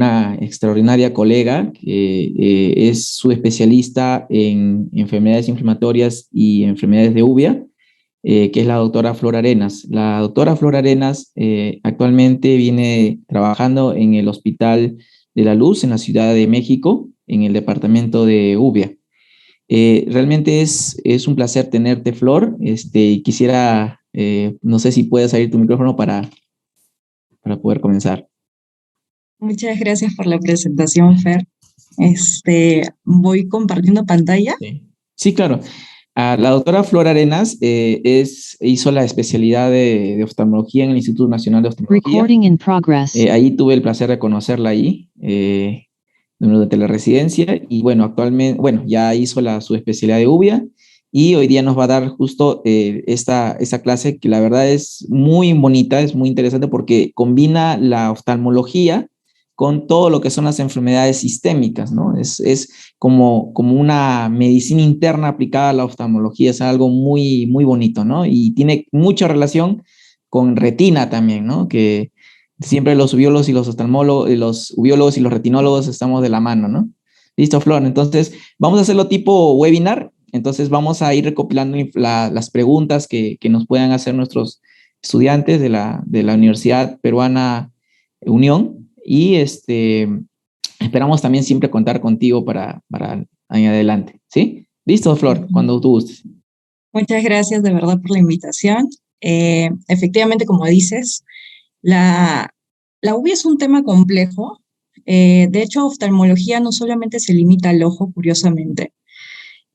una extraordinaria colega que es su especialista en enfermedades inflamatorias y enfermedades de uvea, que es la doctora Flor Arenas. La doctora Flor Arenas actualmente viene trabajando en el Hospital de la Luz en la Ciudad de México, en el departamento de uvea. Realmente es un placer tenerte, Flor. Quisiera, no sé si puedes abrir tu micrófono para poder comenzar. Muchas gracias por la presentación, Fer. Voy compartiendo pantalla. Sí, claro. La doctora Flor Arenas hizo la especialidad de oftalmología en el Instituto Nacional de Oftalmología. Recording in progress. Ahí tuve el placer de conocerla ahí, durante la residencia, y bueno, actualmente, bueno, ya hizo su especialidad de uvea, y hoy día nos va a dar justo esta clase que la verdad es muy bonita, es muy interesante porque combina la oftalmología con todo lo que son las enfermedades sistémicas, ¿no? Es como una medicina interna aplicada a la oftalmología, es algo muy, muy bonito, ¿no? Y tiene mucha relación con retina también, ¿no? Que siempre los ubiólogos y los oftalmólogos, los ubiólogos y los retinólogos estamos de la mano, ¿no? Listo, Flor. Entonces, vamos a hacerlo tipo webinar. Entonces, vamos a ir recopilando las preguntas que nos puedan hacer nuestros estudiantes de la Universidad Peruana Unión. Y esperamos también siempre contar contigo para ahí adelante. ¿Sí? Listo, Flor, cuando tú gustes. Muchas gracias de verdad por la invitación. Efectivamente, como dices, la uvea es un tema complejo. De hecho, oftalmología no solamente se limita al ojo, curiosamente.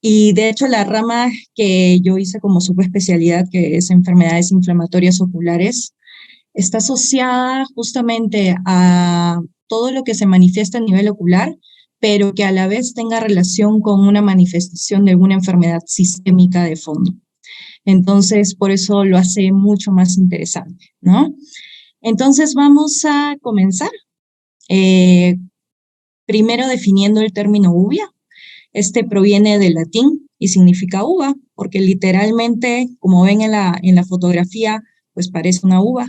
Y de hecho, la rama que yo hice como subespecialidad, que es enfermedades inflamatorias oculares, está asociada justamente a todo lo que se manifiesta a nivel ocular, pero que a la vez tenga relación con una manifestación de alguna enfermedad sistémica de fondo. Entonces, por eso lo hace mucho más interesante, ¿no? Entonces, vamos a comenzar. Primero definiendo el término uvea. Este proviene del latín y significa uva, porque literalmente, como ven en la fotografía, pues parece una uva.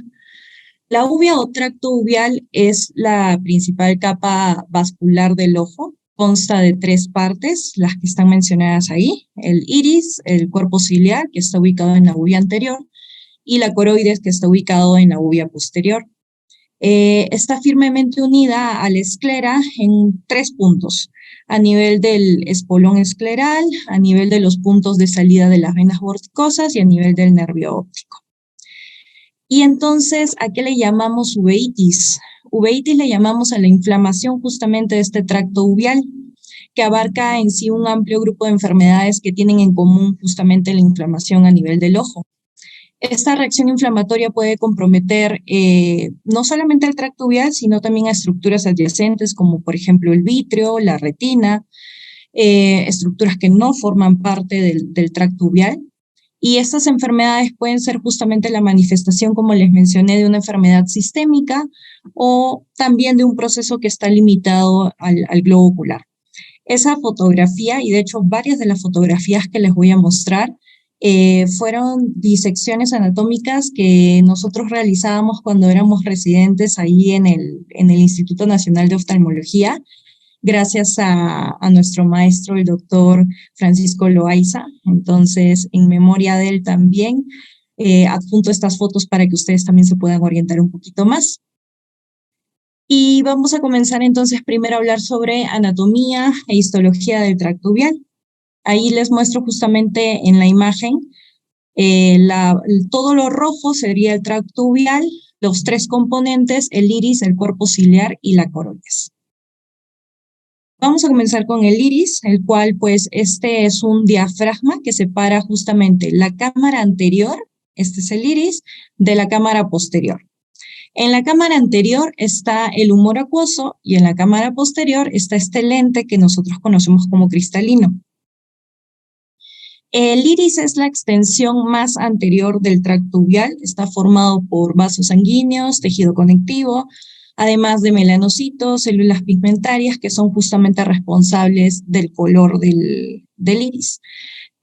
La uvea o tracto uveal es la principal capa vascular del ojo. Consta de 3 partes, las que están mencionadas ahí: el iris, el cuerpo ciliar, que está ubicado en la uvea anterior, y la coroides, que está ubicado en la uvea posterior. Está firmemente unida a la esclera en 3 puntos: a nivel del espolón escleral, a nivel de los puntos de salida de las venas vorticosas y a nivel del nervio óptico. Y entonces, ¿a qué le llamamos uveitis? Uveitis le llamamos a la inflamación justamente de este tracto uveal, que abarca en sí un amplio grupo de enfermedades que tienen en común justamente la inflamación a nivel del ojo. Esta reacción inflamatoria puede comprometer no solamente el tracto uveal, sino también a estructuras adyacentes, como por ejemplo el vítreo, la retina, estructuras que no forman parte del tracto uveal. Y estas enfermedades pueden ser justamente la manifestación, como les mencioné, de una enfermedad sistémica o también de un proceso que está limitado al globo ocular. Esa fotografía, y de hecho varias de las fotografías que les voy a mostrar, fueron disecciones anatómicas que nosotros realizábamos cuando éramos residentes ahí en el Instituto Nacional de Oftalmología, gracias a nuestro maestro, el doctor Francisco Loaiza. Entonces, en memoria de él también, adjunto estas fotos para que ustedes también se puedan orientar un poquito más. Y vamos a comenzar entonces primero a hablar sobre anatomía e histología del tracto uveal. Ahí les muestro justamente en la imagen, todo lo rojo sería el tracto uveal, los 3 componentes: el iris, el cuerpo ciliar y la coroides. Vamos a comenzar con el iris, el cual pues este es un diafragma que separa justamente la cámara anterior, este es el iris, de la cámara posterior. En la cámara anterior está el humor acuoso y en la cámara posterior está este lente que nosotros conocemos como cristalino. El iris es la extensión más anterior del tracto uveal, está formado por vasos sanguíneos, tejido conectivo, además de melanocitos, células pigmentarias que son justamente responsables del color del iris.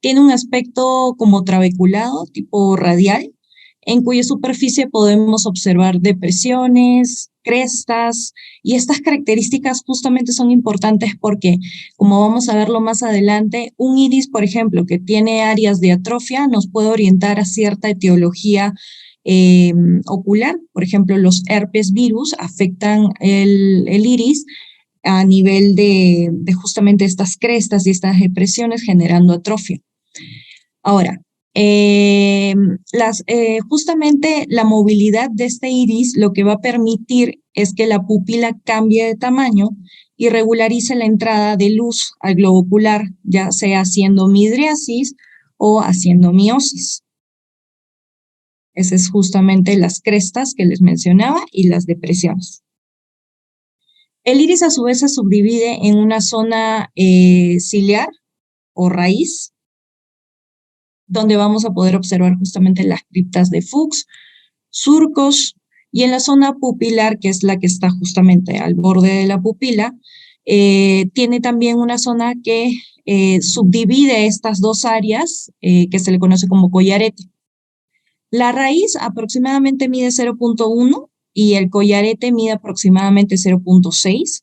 Tiene un aspecto como trabeculado, tipo radial, en cuya superficie podemos observar depresiones, crestas, y estas características justamente son importantes porque, como vamos a verlo más adelante, un iris, por ejemplo, que tiene áreas de atrofia, nos puede orientar a cierta etiología ocular. Por ejemplo, los herpes virus afectan el iris a nivel de justamente estas crestas y estas depresiones generando atrofia. Ahora, justamente la movilidad de este iris lo que va a permitir es que la pupila cambie de tamaño y regularice la entrada de luz al globo ocular, ya sea haciendo midriasis o haciendo miosis. Esas es justamente las crestas que les mencionaba y las depresiones. El iris a su vez se subdivide en una zona ciliar o raíz, donde vamos a poder observar justamente las criptas de Fuchs, surcos, y en la zona pupilar, que es la que está justamente al borde de la pupila, tiene también una zona que subdivide estas dos áreas, que se le conoce como collarete. La raíz aproximadamente mide 0.1 y el collarete mide aproximadamente 0.6.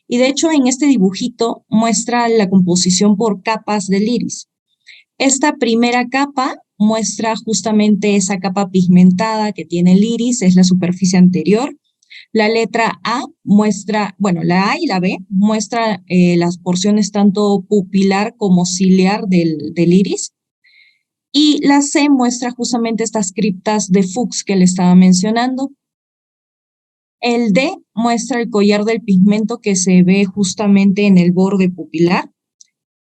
Y de hecho en este dibujito muestra la composición por capas del iris. Esta primera capa muestra justamente esa capa pigmentada que tiene el iris, es la superficie anterior. La letra A muestra, bueno, la A y la B muestra las porciones tanto pupilar como ciliar del iris. Y la C muestra justamente estas criptas de Fuchs que le estaba mencionando. El D muestra el collar del pigmento que se ve justamente en el borde pupilar.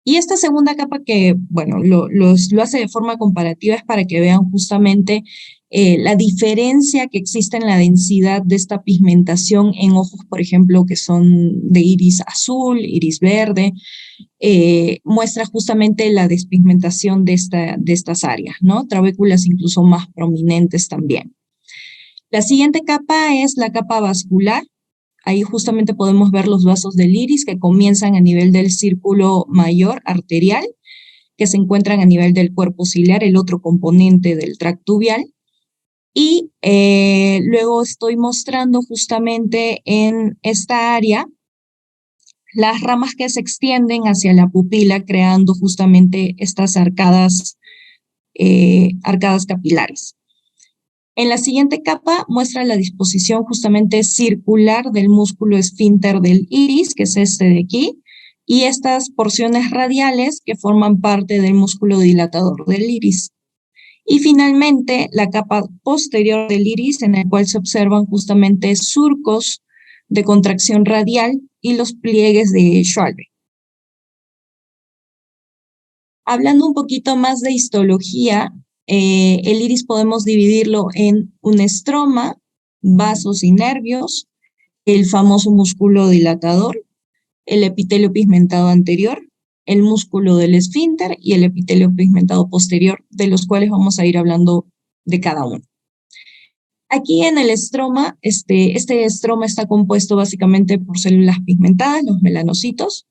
Y esta segunda capa que, bueno, lo hace de forma comparativa es para que vean justamente la diferencia que existe en la densidad de esta pigmentación en ojos, por ejemplo, que son de iris azul, iris verde. Muestra justamente la despigmentación de estas áreas, ¿no? Trabéculas incluso más prominentes también. La siguiente capa es la capa vascular. Ahí justamente podemos ver los vasos del iris que comienzan a nivel del círculo mayor arterial, que se encuentran a nivel del cuerpo ciliar, el otro componente del tracto uvial. Y luego estoy mostrando justamente en esta área las ramas que se extienden hacia la pupila, creando justamente estas arcadas capilares. En la siguiente capa muestra la disposición justamente circular del músculo esfínter del iris, que es este de aquí, y estas porciones radiales que forman parte del músculo dilatador del iris. Y finalmente la capa posterior del iris, en el cual se observan justamente surcos de contracción radial y los pliegues de Schwalbe. Hablando un poquito más de histología, el iris podemos dividirlo en un estroma, vasos y nervios, el famoso músculo dilatador, el epitelio pigmentado anterior, el músculo del esfínter y el epitelio pigmentado posterior, de los cuales vamos a ir hablando de cada uno. Aquí en el estroma, este estroma está compuesto básicamente por células pigmentadas, los melanocitos,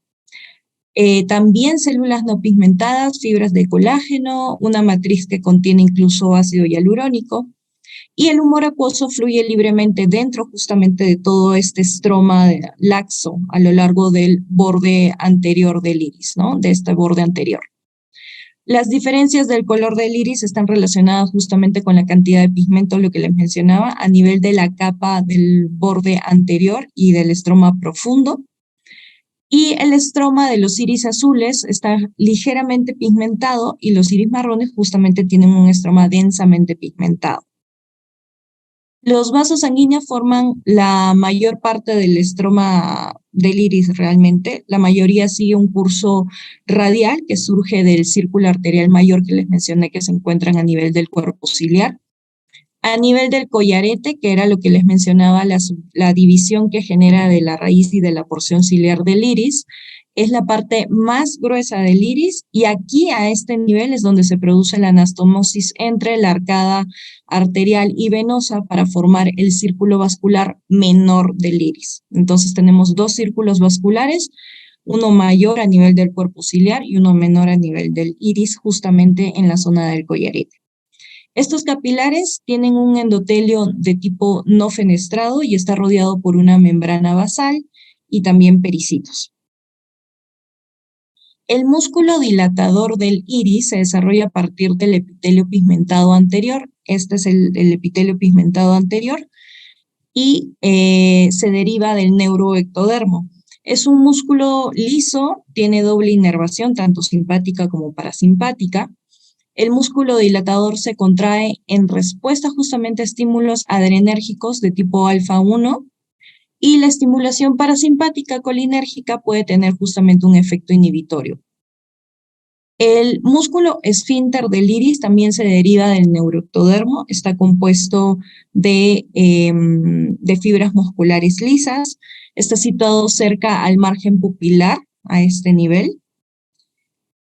también células no pigmentadas, fibras de colágeno, una matriz que contiene incluso ácido hialurónico, y el humor acuoso fluye libremente dentro justamente de todo este estroma laxo a lo largo del borde anterior del iris, ¿no? De este borde anterior. Las diferencias del color del iris están relacionadas justamente con la cantidad de pigmento, lo que les mencionaba, a nivel de la capa del borde anterior y del estroma profundo. Y el estroma de los iris azules está ligeramente pigmentado y los iris marrones justamente tienen un estroma densamente pigmentado. Los vasos sanguíneos forman la mayor parte del estroma del iris realmente. La mayoría sigue un curso radial que surge del círculo arterial mayor que les mencioné que se encuentran a nivel del cuerpo ciliar. A nivel del collarete, que era lo que les mencionaba, la división que genera de la raíz y de la porción ciliar del iris, es la parte más gruesa del iris y aquí a este nivel es donde se produce la anastomosis entre la arcada arterial y venosa para formar el círculo vascular menor del iris. Entonces tenemos dos círculos vasculares, uno mayor a nivel del cuerpo ciliar y uno menor a nivel del iris, justamente en la zona del collarete. Estos capilares tienen un endotelio de tipo no fenestrado y está rodeado por una membrana basal y también pericitos. El músculo dilatador del iris se desarrolla a partir del epitelio pigmentado anterior. Este es el epitelio pigmentado anterior y se deriva del neuroectodermo. Es un músculo liso, tiene doble inervación, tanto simpática como parasimpática. El músculo dilatador se contrae en respuesta justamente a estímulos adrenérgicos de tipo alfa-1 y la estimulación parasimpática colinérgica puede tener justamente un efecto inhibitorio. El músculo esfínter del iris también se deriva del neuroectodermo, está compuesto de fibras musculares lisas, está situado cerca al margen pupilar a este nivel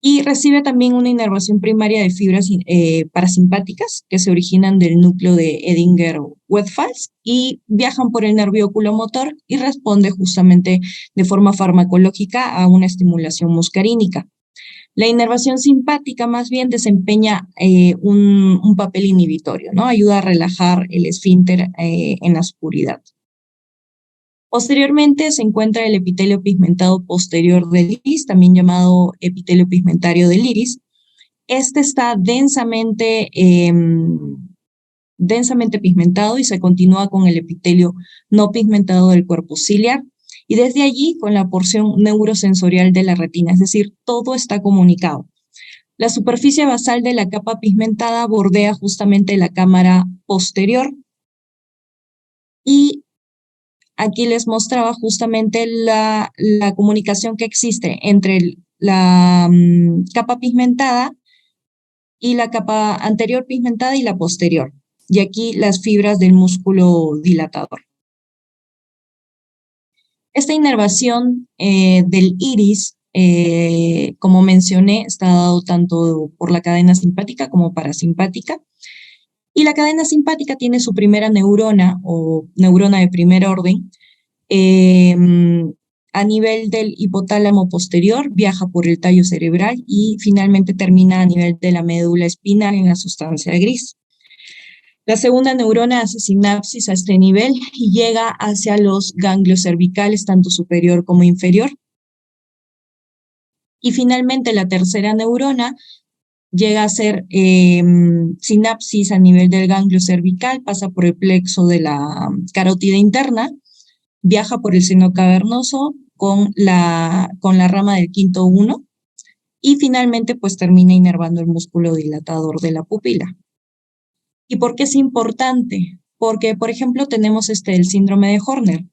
y recibe también una inervación primaria de fibras parasimpáticas que se originan del núcleo de Edinger-Westphal y viajan por el nervio oculomotor y responde justamente de forma farmacológica a una estimulación muscarínica. La inervación simpática más bien desempeña un papel inhibitorio, ¿no? Ayuda a relajar el esfínter en la oscuridad. Posteriormente se encuentra el epitelio pigmentado posterior del iris, también llamado epitelio pigmentario del iris. Este está densamente pigmentado y se continúa con el epitelio no pigmentado del cuerpo ciliar. Y desde allí con la porción neurosensorial de la retina, es decir, todo está comunicado. La superficie basal de la capa pigmentada bordea justamente la cámara posterior y aquí les mostraba justamente la comunicación que existe entre la capa pigmentada y la capa anterior pigmentada y la posterior. Y aquí las fibras del músculo dilatador. Esta inervación del iris, como mencioné, está dado tanto por la cadena simpática como parasimpática. Y la cadena simpática tiene su primera neurona o neurona de primer orden a nivel del hipotálamo posterior, viaja por el tallo cerebral y finalmente termina a nivel de la médula espinal en la sustancia gris. La segunda neurona hace sinapsis a este nivel y llega hacia los ganglios cervicales, tanto superior como inferior. Y finalmente la tercera neurona llega a hacer sinapsis a nivel del ganglio cervical, pasa por el plexo de la carótida interna, viaja por el seno cavernoso con la rama del quinto uno y finalmente pues termina inervando el músculo dilatador de la pupila. ¿Y por qué es importante? Porque, por ejemplo, tenemos el síndrome de Horner,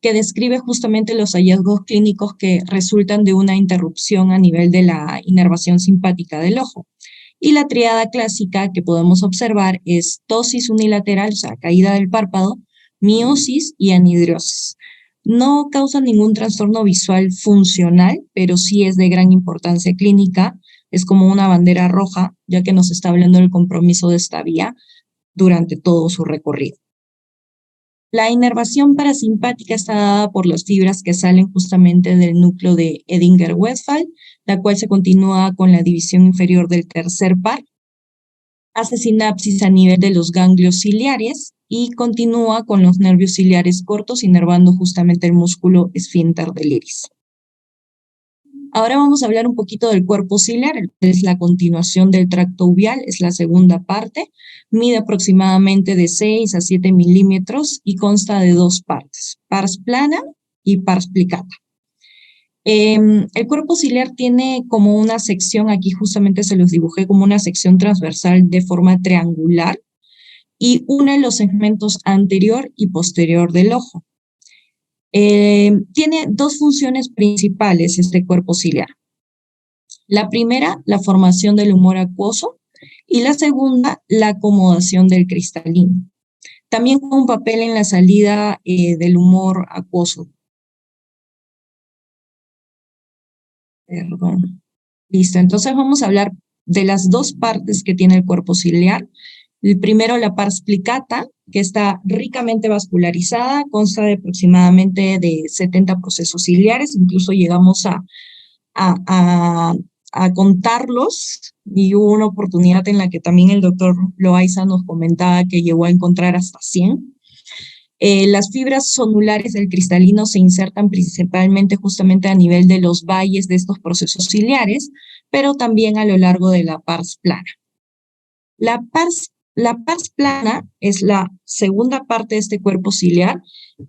que describe justamente los hallazgos clínicos que resultan de una interrupción a nivel de la inervación simpática del ojo. Y la tríada clásica que podemos observar es ptosis unilateral, o sea, caída del párpado, miosis y anhidrosis. No causa ningún trastorno visual funcional, pero sí es de gran importancia clínica. Es como una bandera roja, ya que nos está hablando del compromiso de esta vía durante todo su recorrido. La inervación parasimpática está dada por las fibras que salen justamente del núcleo de Edinger-Westphal, la cual se continúa con la división inferior del tercer par, hace sinapsis a nivel de los ganglios ciliares y continúa con los nervios ciliares cortos, inervando justamente el músculo esfínter del iris. Ahora vamos a hablar un poquito del cuerpo ciliar, es la continuación del tracto uvial, es la segunda parte, mide aproximadamente de 6 a 7 milímetros y consta de dos partes, pars plana y pars plicata. El cuerpo ciliar tiene como una sección, aquí justamente se los dibujé como una sección transversal de forma triangular y une los segmentos anterior y posterior del ojo. Tiene dos funciones principales este cuerpo ciliar. La primera, la formación del humor acuoso y la segunda, la acomodación del cristalino. También juega un papel en la salida del humor acuoso. Perdón. Listo, entonces vamos a hablar de las dos partes que tiene el cuerpo ciliar. El primero, la pars plicata, que está ricamente vascularizada, consta de aproximadamente de 70 procesos ciliares, incluso llegamos a a contarlos y hubo una oportunidad en la que también el doctor Loaiza nos comentaba que llegó a encontrar hasta 100. Las fibras zonulares del cristalino se insertan principalmente justamente a nivel de los valles de estos procesos ciliares, pero también a lo largo de la pars plana. La pars plana es la segunda parte de este cuerpo ciliar.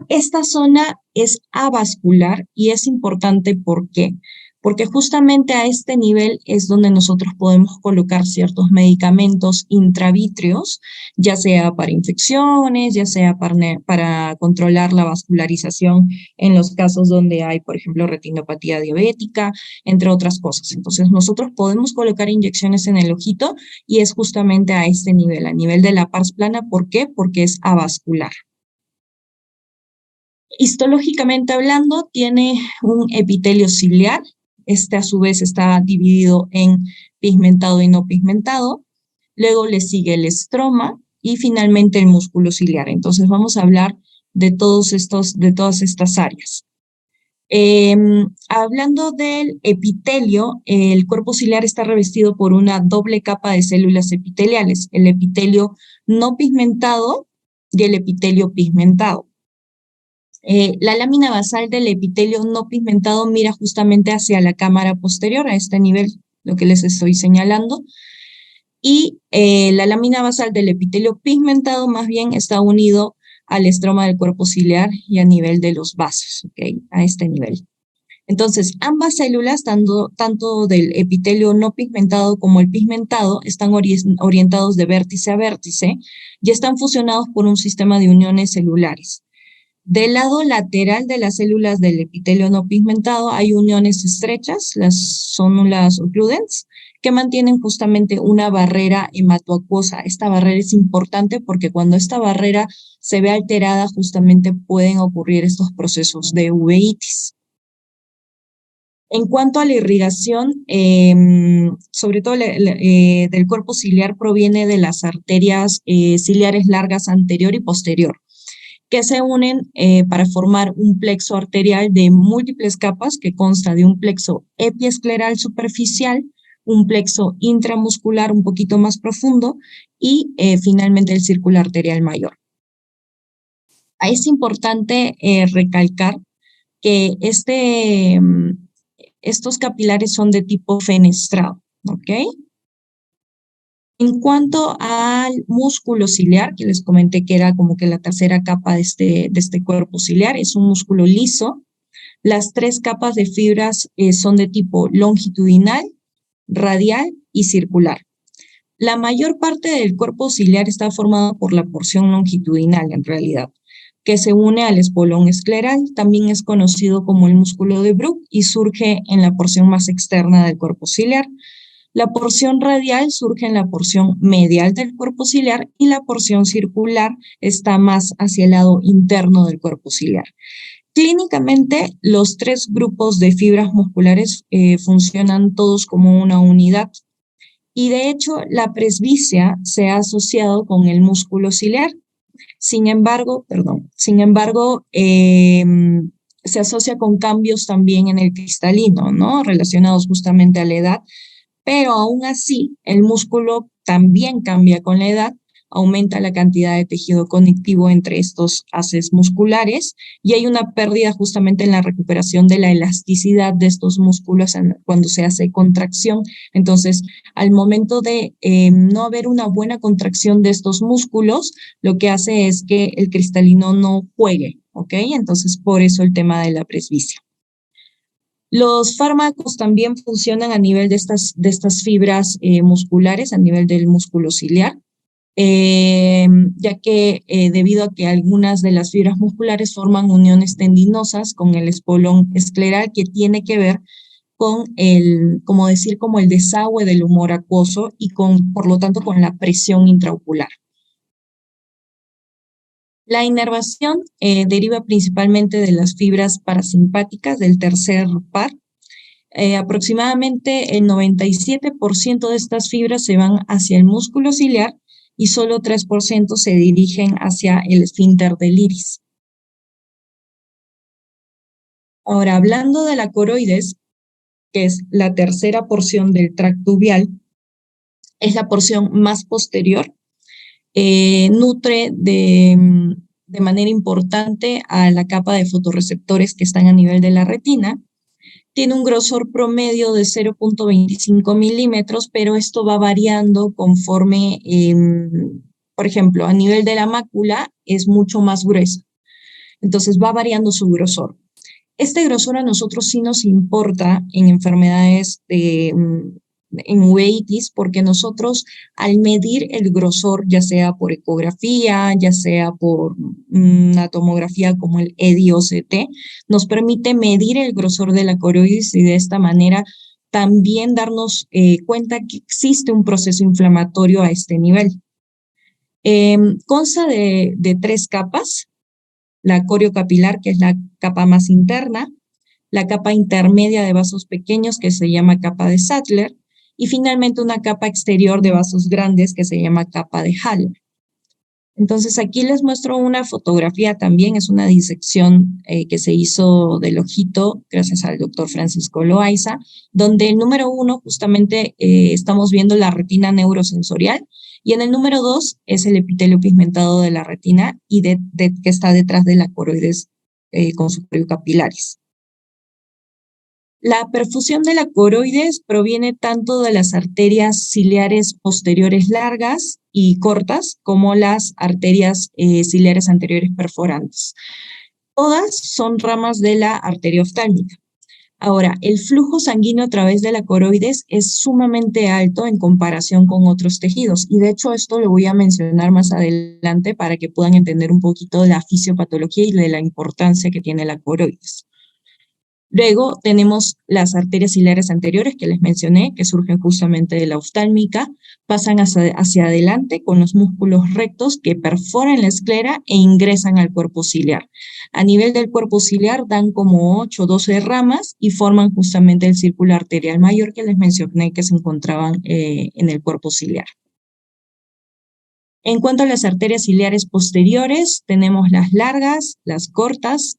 Esta zona es avascular y es importante. ¿Por qué? Porque justamente a este nivel es donde nosotros podemos colocar ciertos medicamentos intravítreos, ya sea para infecciones, ya sea para controlar la vascularización en los casos donde hay, por ejemplo, retinopatía diabética, entre otras cosas. Entonces, nosotros podemos colocar inyecciones en el ojito y es justamente a este nivel, a nivel de la pars plana. ¿Por qué? Porque es avascular. Histológicamente hablando, tiene un epitelio ciliar. Este a su vez está dividido en pigmentado y no pigmentado. Luego le sigue el estroma y finalmente el músculo ciliar. Entonces vamos a hablar de todas estas áreas. Hablando del epitelio, el cuerpo ciliar está revestido por una doble capa de células epiteliales, el epitelio no pigmentado y el epitelio pigmentado. La lámina basal del epitelio no pigmentado mira justamente hacia la cámara posterior, a este nivel, lo que les estoy señalando, y la lámina basal del epitelio pigmentado más bien está unido al estroma del cuerpo ciliar y a nivel de los vasos, ¿ok? A este nivel. Entonces, ambas células, tanto del epitelio no pigmentado como el pigmentado, están orientados de vértice a vértice y están fusionados por un sistema de uniones celulares. Del lado lateral de las células del epitelio no pigmentado hay uniones estrechas, son las occludens, que mantienen justamente una barrera hematoacuosa. Esta barrera es importante porque cuando esta barrera se ve alterada, justamente pueden ocurrir estos procesos de uveitis. En cuanto a la irrigación, sobre todo del cuerpo ciliar, proviene de las arterias ciliares largas anterior y posterior, que se unen para formar un plexo arterial de múltiples capas que consta de un plexo epiescleral superficial, un plexo intramuscular un poquito más profundo y finalmente el círculo arterial mayor. Ahí es importante recalcar que estos capilares son de tipo fenestrado, ¿ok? En cuanto al músculo ciliar, que les comenté que era como que la tercera capa de este cuerpo ciliar, es un músculo liso. Las 3 capas de fibras son de tipo longitudinal, radial y circular. La mayor parte del cuerpo ciliar está formado por la porción longitudinal, en realidad, que se une al espolón escleral, también es conocido como el músculo de Bruch y surge en la porción más externa del cuerpo ciliar. La porción radial surge en la porción medial del cuerpo ciliar y la porción circular está más hacia el lado interno del cuerpo ciliar. Clínicamente, los 3 grupos de fibras musculares funcionan todos como una unidad y de hecho la presbicia se ha asociado con el músculo ciliar. Sin embargo, se asocia con cambios también en el cristalino, ¿no? Relacionados justamente a la edad, pero aún así el músculo también cambia con la edad, aumenta la cantidad de tejido conectivo entre estos haces musculares y hay una pérdida justamente en la recuperación de la elasticidad de estos músculos cuando se hace contracción. Entonces, al momento de no haber una buena contracción de estos músculos, lo que hace es que el cristalino no juegue, ¿ok? Entonces, por eso el tema de la presbicia. Los fármacos también funcionan a nivel de estas fibras musculares, a nivel del músculo ciliar, ya que debido a que algunas de las fibras musculares forman uniones tendinosas con el espolón escleral que tiene que ver con como el desagüe del humor acuoso y por lo tanto, con la presión intraocular. La inervación deriva principalmente de las fibras parasimpáticas del tercer par. Aproximadamente el 97% de estas fibras se van hacia el músculo ciliar y solo 3% se dirigen hacia el esfínter del iris. Ahora, hablando de la coroides, que es la tercera porción del tracto uvial, es la porción más posterior, nutre de manera importante a la capa de fotorreceptores que están a nivel de la retina. Tiene un grosor promedio de 0.25 milímetros, pero esto va variando conforme, por ejemplo, a nivel de la mácula es mucho más gruesa. Entonces va variando su grosor. Este grosor a nosotros sí nos importa en enfermedades en uveitis, porque nosotros al medir el grosor, ya sea por ecografía, ya sea por una tomografía como el EDI-OCT, nos permite medir el grosor de la coroides y de esta manera también darnos cuenta que existe un proceso inflamatorio a este nivel. Consta de 3 capas: la coriocapilar, que es la capa más interna, la capa intermedia de vasos pequeños, que se llama capa de Sattler, y finalmente una capa exterior de vasos grandes, que se llama capa de Haller. Entonces aquí les muestro una fotografía también, es una disección que se hizo del ojito gracias al doctor Francisco Loaiza, donde el número 1 justamente estamos viendo la retina neurosensorial, y en el número 2 es el epitelio pigmentado de la retina y que está detrás de la coroides con sus coriocapilares. La perfusión de la coroides proviene tanto de las arterias ciliares posteriores largas y cortas como las arterias ciliares anteriores perforantes. Todas son ramas de la arteria oftálmica. Ahora, el flujo sanguíneo a través de la coroides es sumamente alto en comparación con otros tejidos, y de hecho esto lo voy a mencionar más adelante para que puedan entender un poquito la fisiopatología y de la importancia que tiene la coroides. Luego tenemos las arterias ciliares anteriores que les mencioné, que surgen justamente de la oftálmica, pasan hacia adelante con los músculos rectos que perforan la esclera e ingresan al cuerpo ciliar. A nivel del cuerpo ciliar dan como 8 o 12 ramas y forman justamente el círculo arterial mayor que les mencioné que se encontraban en el cuerpo ciliar. En cuanto a las arterias ciliares posteriores, tenemos las largas, las cortas.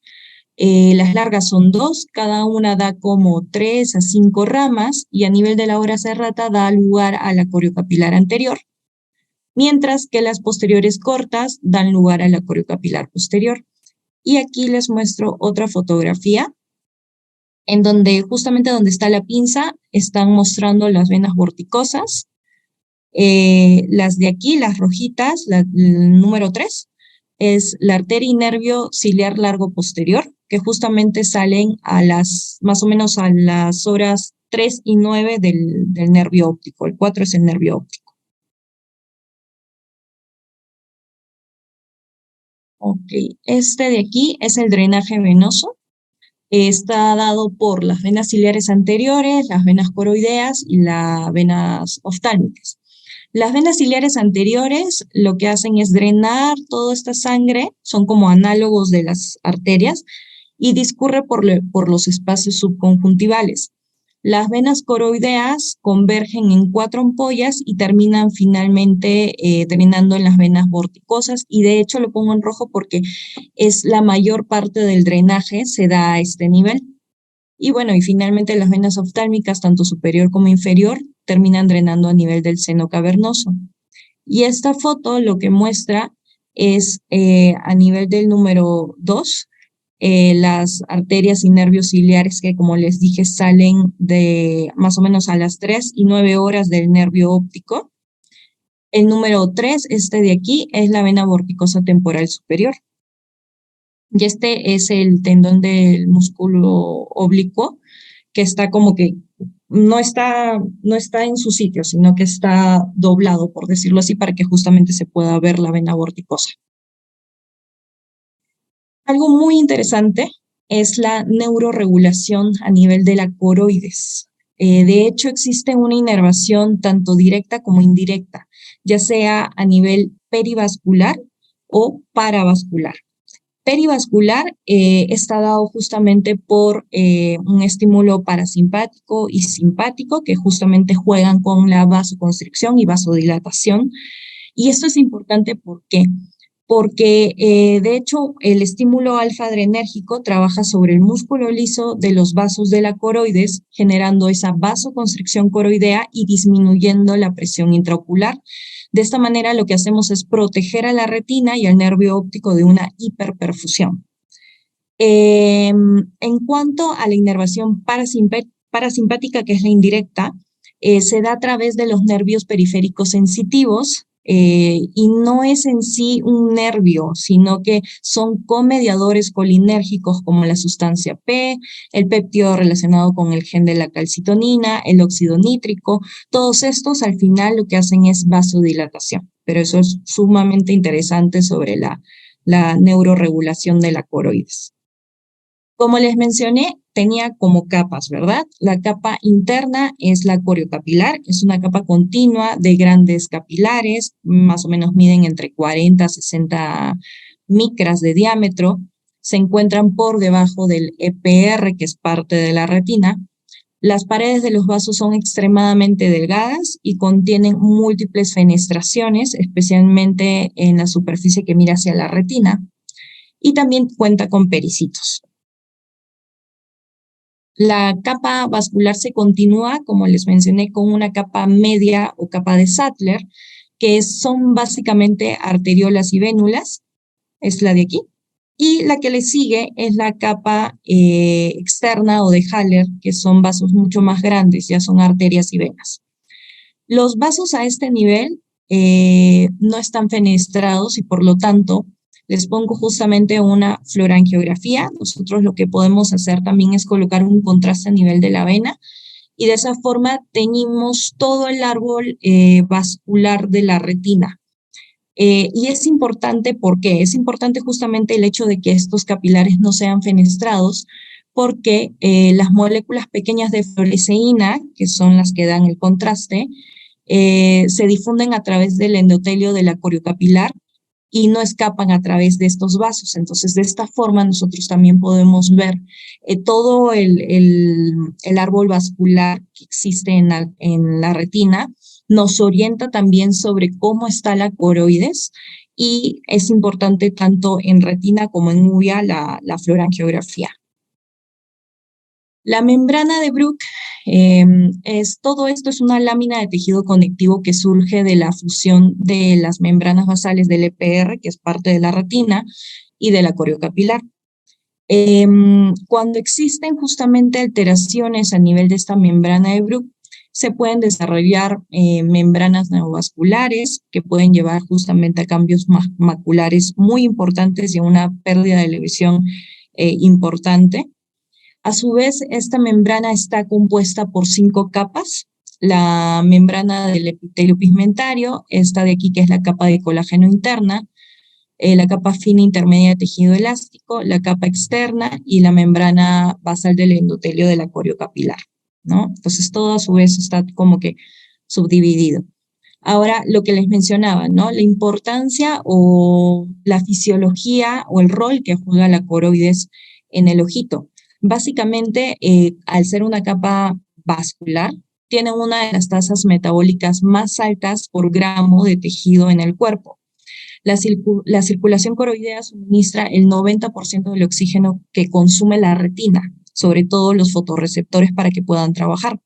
Las largas son 2, cada una da como 3 a 5 ramas, y a nivel de la hora serrata da lugar a la coriocapilar anterior, mientras que las posteriores cortas dan lugar a la coriocapilar posterior. Y aquí les muestro otra fotografía en donde justamente donde está la pinza están mostrando las venas vorticosas. Las de aquí, las rojitas, el número 3, es la arteria y nervio ciliar largo posterior, que justamente salen más o menos a las horas 3 y 9 del nervio óptico. El 4 es el nervio óptico. Ok, este de aquí es el drenaje venoso. Está dado por las venas ciliares anteriores, las venas coroideas y las venas oftálmicas. Las venas ciliares anteriores lo que hacen es drenar toda esta sangre, son como análogos de las arterias, y discurre por los espacios subconjuntivales. Las venas coroideas convergen en 4 ampollas y terminan finalmente drenando en las venas vorticosas, y de hecho lo pongo en rojo porque es la mayor parte del drenaje se da a este nivel. Y bueno, y finalmente las venas oftálmicas, tanto superior como inferior, terminan drenando a nivel del seno cavernoso. Y esta foto lo que muestra es a nivel del número 2, las arterias y nervios ciliares que, como les dije, salen de más o menos a las 3 y 9 horas del nervio óptico. El número 3, este de aquí, es la vena vorticosa temporal superior. Y este es el tendón del músculo oblicuo, que está como que no está en su sitio, sino que está doblado, por decirlo así, para que justamente se pueda ver la vena vorticosa. Algo muy interesante es la neuroregulación a nivel de la coroides. De hecho, existe una inervación tanto directa como indirecta, ya sea a nivel perivascular o paravascular. Perivascular está dado justamente por un estímulo parasimpático y simpático que justamente juegan con la vasoconstricción y vasodilatación. Y esto es importante, ¿por qué? porque de hecho el estímulo alfa-adrenérgico trabaja sobre el músculo liso de los vasos de la coroides, generando esa vasoconstricción coroidea y disminuyendo la presión intraocular. De esta manera lo que hacemos es proteger a la retina y al nervio óptico de una hiperperfusión. En cuanto a la inervación parasimpática, que es la indirecta, se da a través de los nervios periféricos sensitivos, y no es en sí un nervio, sino que son comediadores colinérgicos como la sustancia P, el péptido relacionado con el gen de la calcitonina, el óxido nítrico. Todos estos al final lo que hacen es vasodilatación, pero eso es sumamente interesante sobre la neuroregulación de la coroides. Como les mencioné, tenía como capas, ¿verdad? La capa interna es la coriocapilar, es una capa continua de grandes capilares, más o menos miden entre 40 a 60 micras de diámetro, se encuentran por debajo del EPR, que es parte de la retina. Las paredes de los vasos son extremadamente delgadas y contienen múltiples fenestraciones, especialmente en la superficie que mira hacia la retina, y también cuenta con pericitos. La capa vascular se continúa, como les mencioné, con una capa media o capa de Sattler, que son básicamente arteriolas y vénulas, es la de aquí. Y la que le sigue es la capa externa o de Haller, que son vasos mucho más grandes, ya son arterias y venas. Los vasos a este nivel no están fenestrados y por lo tanto les pongo justamente una fluorangiografía. Nosotros lo que podemos hacer también es colocar un contraste a nivel de la vena y de esa forma teñimos todo el árbol vascular de la retina. Y es importante, ¿por qué? Es importante justamente el hecho de que estos capilares no sean fenestrados, porque las moléculas pequeñas de fluoresceína, que son las que dan el contraste, se difunden a través del endotelio de la coriocapilar y no escapan a través de estos vasos. Entonces, de esta forma nosotros también podemos ver todo el árbol vascular que existe en la retina. Nos orienta también sobre cómo está la coroides y es importante tanto en retina como en uvea la fluorangiografía. La membrana de Bruch, todo esto es una lámina de tejido conectivo que surge de la fusión de las membranas basales del EPR, que es parte de la retina, y de la coriocapilar. Cuando existen justamente alteraciones a nivel de esta membrana de Bruch, se pueden desarrollar membranas neovasculares que pueden llevar justamente a cambios maculares muy importantes y a una pérdida de la visión importante. A su vez, esta membrana está compuesta por 5 capas. La membrana del epitelio pigmentario, esta de aquí que es la capa de colágeno interna, la capa fina intermedia de tejido elástico, la capa externa y la membrana basal del endotelio de la coriocapilar, ¿no? Entonces todo a su vez está como que subdividido. Ahora, lo que les mencionaba, ¿no? La importancia o la fisiología o el rol que juega la coroides en el ojito. Básicamente, al ser una capa vascular, tiene una de las tasas metabólicas más altas por gramo de tejido en el cuerpo. La circulación coroidea suministra el 90% del oxígeno que consume la retina, sobre todo los fotorreceptores para que puedan trabajar.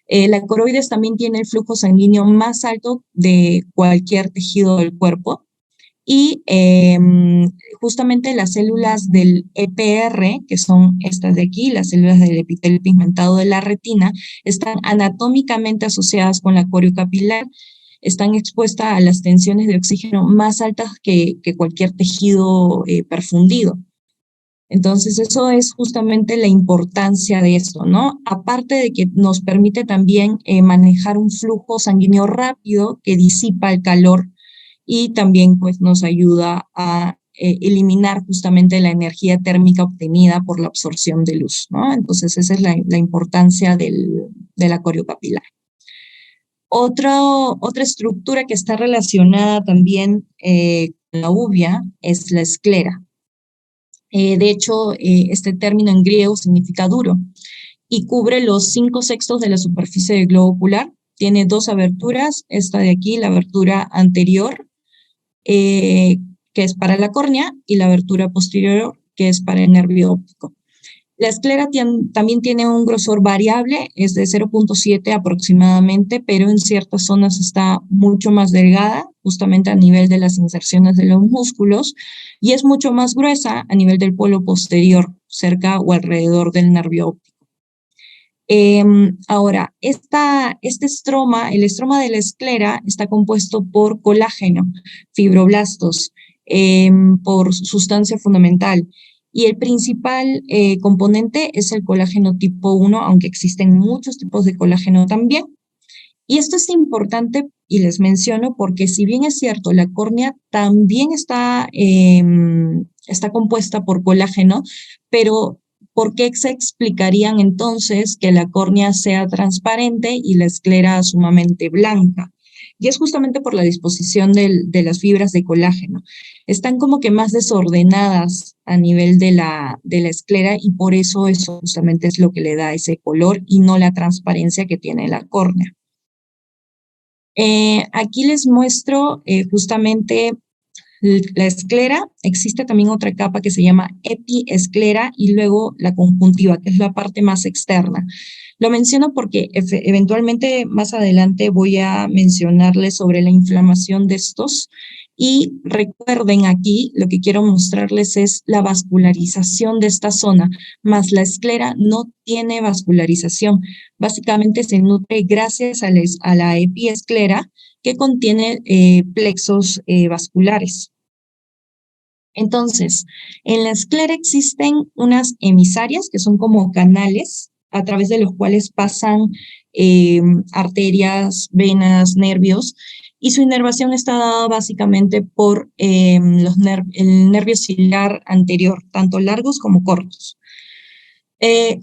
La coroides también tiene el flujo sanguíneo más alto de cualquier tejido del cuerpo y justamente las células del EPR, que son estas de aquí, las células del epitelio pigmentado de la retina, están anatómicamente asociadas con la coriocapilar, están expuestas a las tensiones de oxígeno más altas que cualquier tejido perfundido. Entonces, eso es justamente la importancia de esto, ¿no? Aparte de que nos permite también manejar un flujo sanguíneo rápido que disipa el calor y también pues nos ayuda a eliminar justamente la energía térmica obtenida por la absorción de luz, ¿no? Entonces, esa es la importancia de la coriocapilar. Otra estructura que está relacionada también con la uvea es la esclera. De hecho, este término en griego significa duro y cubre los 5/6 de la superficie del globo ocular. Tiene 2 aberturas, esta de aquí, la abertura anterior, que que es para la córnea, y la abertura posterior, que es para el nervio óptico. La esclera también tiene un grosor variable, es de 0.7 aproximadamente, pero en ciertas zonas está mucho más delgada, justamente a nivel de las inserciones de los músculos, y es mucho más gruesa a nivel del polo posterior, cerca o alrededor del nervio óptico. Ahora, este estroma, el estroma de la esclera, está compuesto por colágeno, fibroblastos, por sustancia fundamental. Y el principal componente es el colágeno tipo 1, aunque existen muchos tipos de colágeno también. Y esto es importante y les menciono porque si bien es cierto, la córnea también está compuesta por colágeno, pero ¿por qué se explicarían entonces que la córnea sea transparente y la esclera sumamente blanca? Y es justamente por la disposición de las fibras de colágeno. Están como que más desordenadas a nivel de la esclera y por eso justamente es lo que le da ese color y no la transparencia que tiene la córnea. Aquí les muestro justamente la esclera. Existe también otra capa que se llama epiesclera y luego la conjuntiva, que es la parte más externa. Lo menciono porque eventualmente más adelante voy a mencionarles sobre la inflamación de estos. Y recuerden aquí, lo que quiero mostrarles es la vascularización de esta zona, más la esclera no tiene vascularización. Básicamente se nutre gracias a la epiesclera que contiene plexos vasculares. Entonces, en la esclera existen unas emisarias que son como canales a través de los cuales pasan arterias, venas, nervios, y su inervación está dada básicamente por el nervio ciliar anterior, tanto largos como cortos.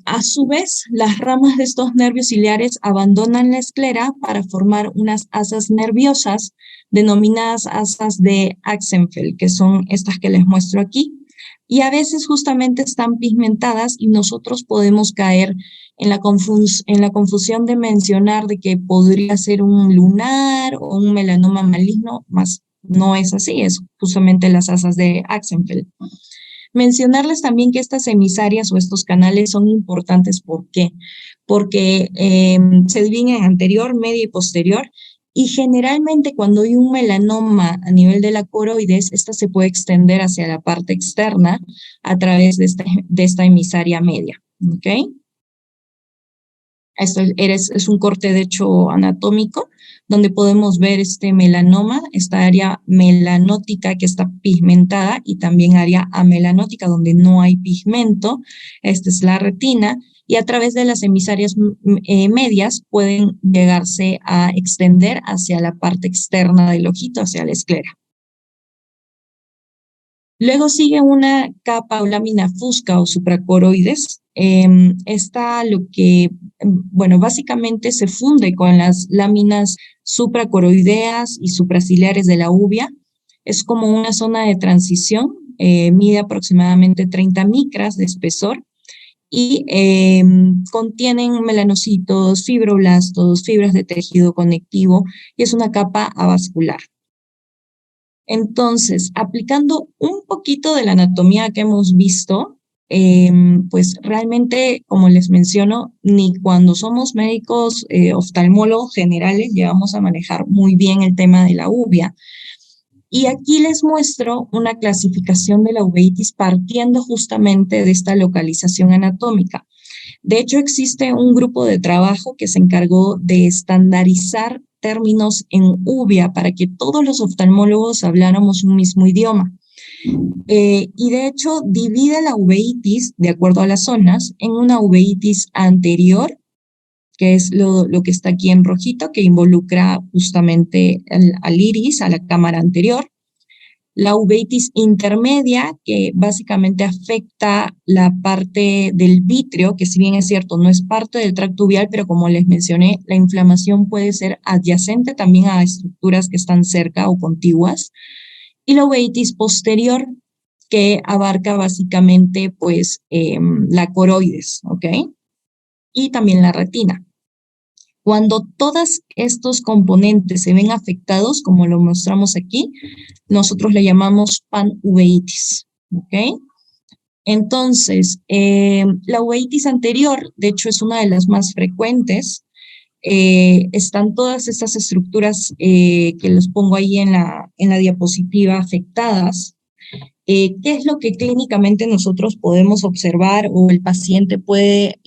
A su vez, las ramas de estos nervios ciliares abandonan la esclera para formar unas asas nerviosas denominadas asas de Axenfeld, que son estas que les muestro aquí, y a veces justamente están pigmentadas y nosotros podemos caer en la confusión de mencionar de que podría ser un lunar o un melanoma maligno, más no es así, es justamente las asas de Axenfeld. Mencionarles también que estas emisarias o estos canales son importantes. ¿Por qué? Porque se dividen en anterior, medio y posterior, y generalmente cuando hay un melanoma a nivel de la coroides, esta se puede extender hacia la parte externa a través de esta emisaria media. ¿Ok? Esto es un corte de hecho anatómico donde podemos ver este melanoma, esta área melanótica que está pigmentada y también área amelanótica donde no hay pigmento. Esta es la retina y a través de las emisarias medias pueden llegarse a extender hacia la parte externa del ojito, hacia la esclera. Luego sigue una capa o lámina fusca o supracoroides. Esta básicamente se funde con las láminas supracoroideas y supraciliares de la uvea. Es como una zona de transición, mide aproximadamente 30 micras de espesor y contienen melanocitos, fibroblastos, fibras de tejido conectivo y es una capa avascular. Entonces, aplicando un poquito de la anatomía que hemos visto, pues realmente, como les menciono, ni cuando somos médicos oftalmólogos generales llegamos a manejar muy bien el tema de la uvea. Y aquí les muestro una clasificación de la uveitis partiendo justamente de esta localización anatómica. De hecho, existe un grupo de trabajo que se encargó de estandarizar términos en uvea para que todos los oftalmólogos habláramos un mismo idioma. Y de hecho, divide la uveitis, de acuerdo a las zonas, en una uveitis anterior, que es lo que está aquí en rojito, que involucra justamente al iris, a la cámara anterior. La uveitis intermedia, que básicamente afecta la parte del vítreo, que si bien es cierto, no es parte del tracto uveal, pero como les mencioné, la inflamación puede ser adyacente también a estructuras que están cerca o contiguas. Y la uveitis posterior, que abarca básicamente pues la coroides, ¿ok? Y también la retina. Cuando todos estos componentes se ven afectados, como lo mostramos aquí, nosotros le llamamos panuveitis, ¿ok? Entonces, la uveitis anterior, de hecho, es una de las más frecuentes. Están todas estas estructuras que les pongo ahí en la diapositiva afectadas. ¿Qué es lo que clínicamente nosotros podemos observar o el paciente puede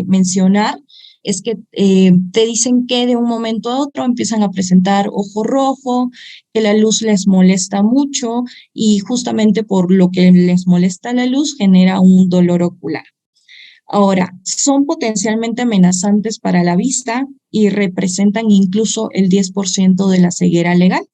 mencionar? Es que te dicen que de un momento a otro empiezan a presentar ojo rojo, que la luz les molesta mucho y justamente por lo que les molesta la luz genera un dolor ocular. Ahora, son potencialmente amenazantes para la vista y representan incluso el 10% de la ceguera legal.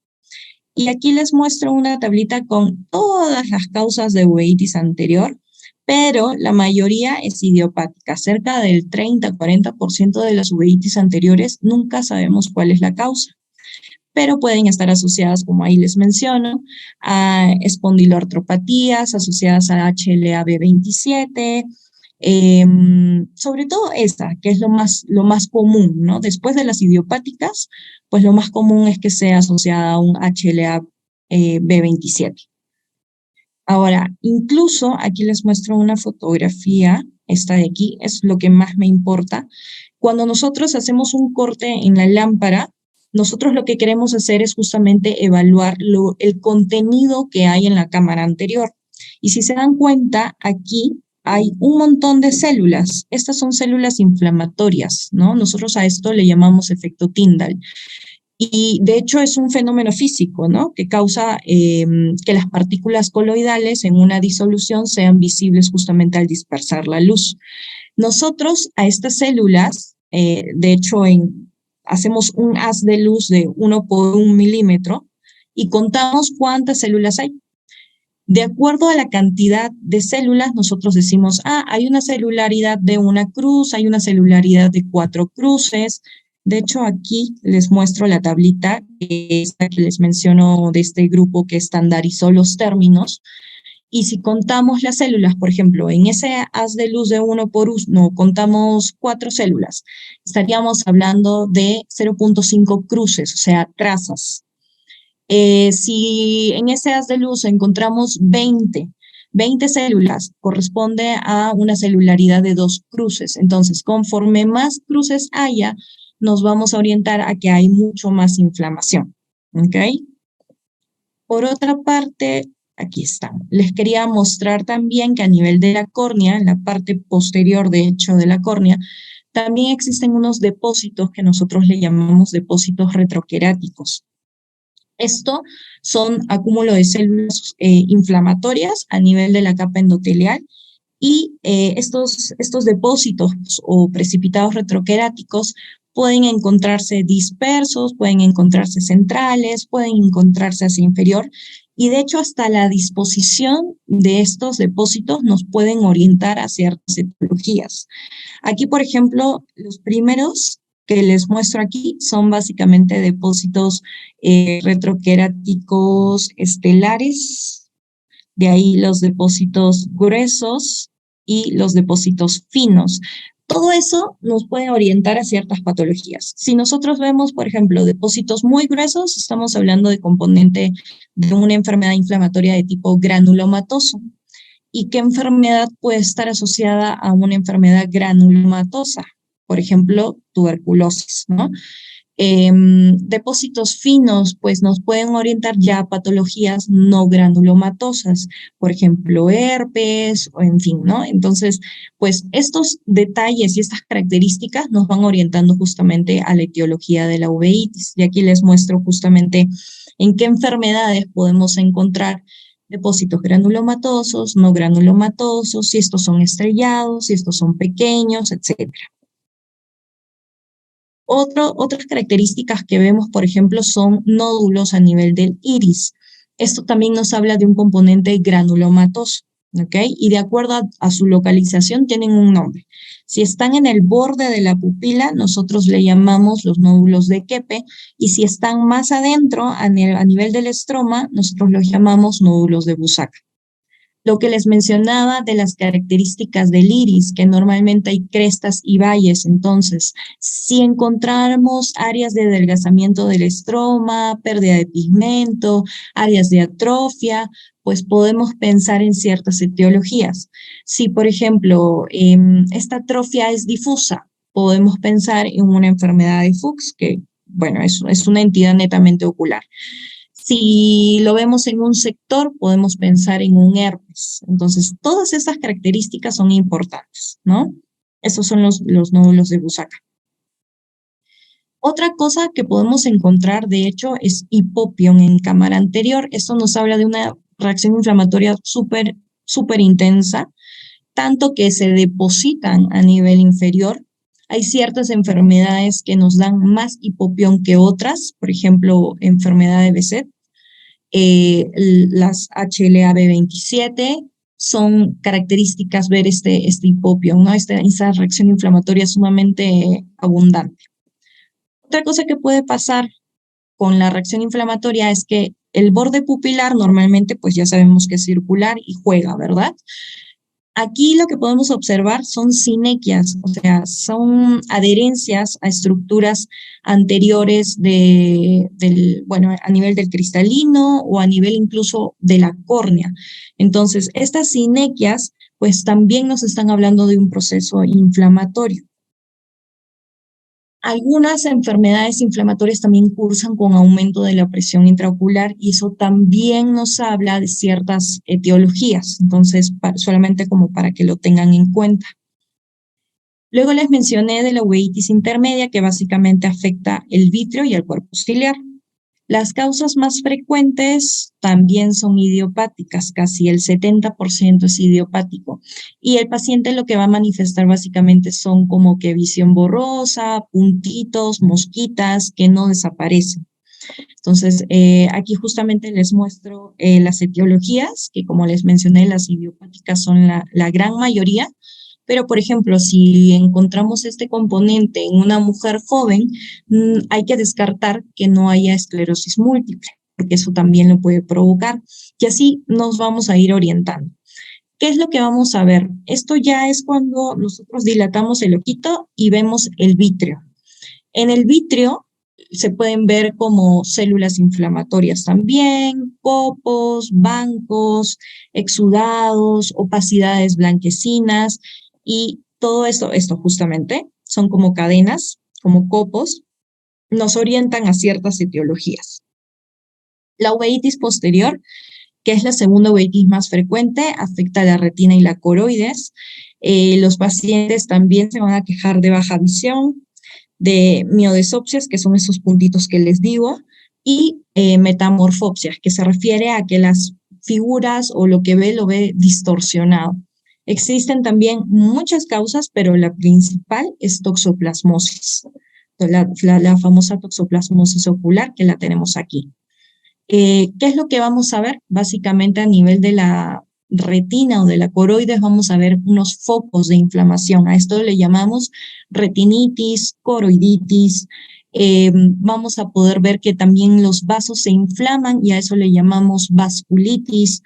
Y aquí les muestro una tablita con todas las causas de uveitis anterior, pero la mayoría es idiopática. Cerca del 30-40% de las uveitis anteriores nunca sabemos cuál es la causa, pero pueden estar asociadas, como ahí les menciono, a espondiloartropatías asociadas a HLA-B27, sobre todo esta, que es lo más común, ¿no? Después de las idiopáticas, pues lo más común es que sea asociada a un HLA-B27. Ahora, incluso aquí les muestro una fotografía, esta de aquí, es lo que más me importa. Cuando nosotros hacemos un corte en la lámpara, nosotros lo que queremos hacer es justamente evaluar el contenido que hay en la cámara anterior. Y si se dan cuenta, aquí hay un montón de células. Estas son células inflamatorias, ¿no? Nosotros a esto le llamamos efecto Tyndall. Y de hecho es un fenómeno físico, ¿no? Que causa que las partículas coloidales en una disolución sean visibles justamente al dispersar la luz. Nosotros a estas células, de hecho, hacemos un haz de luz de 1 por 1 milímetro y contamos cuántas células hay. De acuerdo a la cantidad de células, nosotros decimos, hay una celularidad de 1 cruz, hay una celularidad de 4 cruces. De hecho, aquí les muestro la tablita, esta que les menciono de este grupo que estandarizó los términos. Y si contamos las células, por ejemplo, en ese haz de luz de 1 por 1, contamos 4 células, estaríamos hablando de 0.5 cruces, o sea, trazas. Si en ese haz de luz encontramos 20 células, corresponde a una celularidad de 2 cruces. Entonces, conforme más cruces haya, nos vamos a orientar a que hay mucho más inflamación. ¿Ok? Por otra parte, aquí está. Les quería mostrar también que a nivel de la córnea, en la parte posterior, de hecho, de la córnea, también existen unos depósitos que nosotros le llamamos depósitos retroqueráticos. Esto son acúmulo de células inflamatorias a nivel de la capa endotelial y estos depósitos o precipitados retroqueráticos pueden encontrarse dispersos, pueden encontrarse centrales, pueden encontrarse hacia inferior y de hecho hasta la disposición de estos depósitos nos pueden orientar a ciertas etiologías. Aquí, por ejemplo, los primeros que les muestro aquí son básicamente depósitos retroqueráticos estelares, de ahí los depósitos gruesos y los depósitos finos. Todo eso nos puede orientar a ciertas patologías. Si nosotros vemos, por ejemplo, depósitos muy gruesos, estamos hablando de componente de una enfermedad inflamatoria de tipo granulomatoso. ¿Y qué enfermedad puede estar asociada a una enfermedad granulomatosa? Por ejemplo, tuberculosis, ¿no? Depósitos finos, pues nos pueden orientar ya a patologías no granulomatosas, por ejemplo, herpes, o en fin, ¿no? Entonces, pues estos detalles y estas características nos van orientando justamente a la etiología de la uveitis. Y aquí les muestro justamente en qué enfermedades podemos encontrar depósitos granulomatosos, no granulomatosos, si estos son estrellados, si estos son pequeños, etc. Otras características que vemos, por ejemplo, son nódulos a nivel del iris. Esto también nos habla de un componente granulomatoso, ¿ok? Y de acuerdo a su localización tienen un nombre. Si están en el borde de la pupila, nosotros le llamamos los nódulos de Keppe, y si están más adentro, a nivel del estroma, nosotros los llamamos nódulos de Busacca. Lo que les mencionaba de las características del iris, que normalmente hay crestas y valles. Entonces, si encontramos áreas de adelgazamiento del estroma, pérdida de pigmento, áreas de atrofia, pues podemos pensar en ciertas etiologías. Si, por ejemplo, esta atrofia es difusa, podemos pensar en una enfermedad de Fuchs, que, bueno, es una entidad netamente ocular. Si lo vemos en un sector, podemos pensar en un herpes. Entonces, todas estas características son importantes, ¿no? Esos son los nódulos de Busaka. Otra cosa que podemos encontrar, de hecho, es hipopión en cámara anterior. Esto nos habla de una reacción inflamatoria súper intensa, tanto que se depositan a nivel inferior. Hay ciertas enfermedades que nos dan más hipopión que otras, por ejemplo, enfermedad de Behçet. Las HLA-B27 son características ver este hipopión, ¿no? Esta reacción inflamatoria sumamente abundante. Otra cosa que puede pasar con la reacción inflamatoria es que el borde pupilar normalmente, pues ya sabemos que es circular y juega, ¿verdad? Aquí lo que podemos observar son sinequias, o sea, son adherencias a estructuras anteriores bueno, a nivel del cristalino o a nivel incluso de la córnea. Entonces, estas sinequias, pues también nos están hablando de un proceso inflamatorio. Algunas enfermedades inflamatorias también cursan con aumento de la presión intraocular y eso también nos habla de ciertas etiologías, entonces solamente como para que lo tengan en cuenta. Luego les mencioné de la uveitis intermedia que básicamente afecta el vítreo y el cuerpo ciliar. Las causas más frecuentes también son idiopáticas, casi el 70% es idiopático. Y el paciente lo que va a manifestar básicamente son como que visión borrosa, puntitos, mosquitas que no desaparecen. Entonces, aquí justamente les muestro las etiologías, que como les mencioné, las idiopáticas son la gran mayoría. Pero, por ejemplo, si encontramos este componente en una mujer joven, hay que descartar que no haya esclerosis múltiple, porque eso también lo puede provocar. Y así nos vamos a ir orientando. ¿Qué es lo que vamos a ver? Esto ya es cuando nosotros dilatamos el ojito y vemos el vítreo. En el vítreo se pueden ver como células inflamatorias también, copos, bancos, exudados, opacidades blanquecinas, y todo esto justamente son como cadenas, como copos, nos orientan a ciertas etiologías. La uveitis posterior, que es la segunda uveitis más frecuente, afecta a la retina y la coroides. Los pacientes también se van a quejar de baja visión, de miodesopsias, que son esos puntitos que les digo, y metamorfopsias, que se refiere a que las figuras o lo que ve lo ve distorsionado. Existen también muchas causas, pero la principal es toxoplasmosis, la famosa toxoplasmosis ocular que la tenemos aquí. ¿Qué es lo que vamos a ver? Básicamente a nivel de la retina o de la coroides vamos a ver unos focos de inflamación. A esto le llamamos retinitis, coroiditis. Vamos a poder ver que también los vasos se inflaman y a eso le llamamos vasculitis.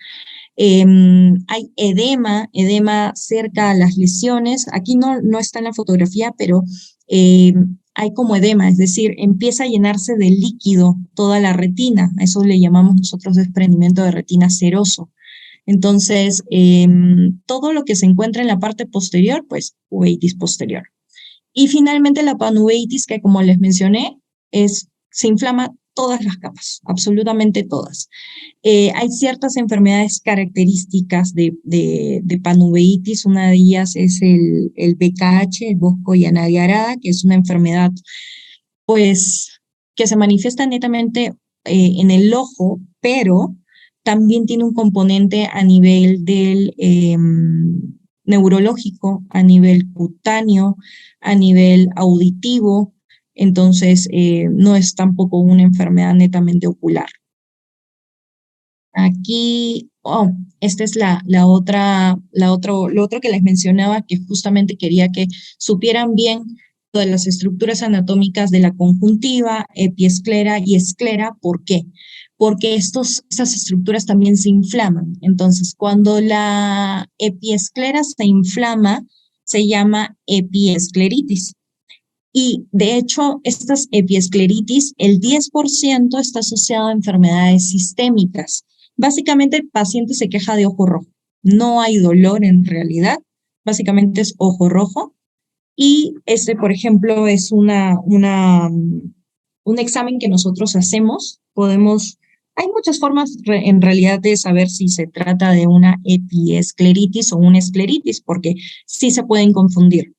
Hay edema cerca a las lesiones. Aquí no está en la fotografía, pero hay como edema, es decir, empieza a llenarse de líquido toda la retina. A eso le llamamos nosotros desprendimiento de retina seroso. Entonces, todo lo que se encuentra en la parte posterior, pues uveitis posterior. Y finalmente la panuveitis, que como les mencioné, se inflama todas las capas, absolutamente todas. Hay ciertas enfermedades características de panuveitis, una de ellas es el BKH, el Bosco y Anadiarada, que es una enfermedad pues que se manifiesta netamente en el ojo, pero también tiene un componente a nivel del neurológico, a nivel cutáneo, a nivel auditivo, entonces no es tampoco una enfermedad netamente ocular. Aquí, esta es lo otro que les mencionaba, que justamente quería que supieran bien todas las estructuras anatómicas de la conjuntiva, epiesclera y esclera. ¿Por qué? Porque estas estructuras también se inflaman. Entonces, cuando la epiesclera se inflama, se llama epiescleritis. Y de hecho, estas epiescleritis, el 10% está asociado a enfermedades sistémicas. Básicamente, el paciente se queja de ojo rojo. No hay dolor en realidad. Básicamente es ojo rojo. Y por ejemplo, es un examen que nosotros hacemos. Hay muchas formas en realidad de saber si se trata de una epiescleritis o una escleritis, porque sí se pueden confundir.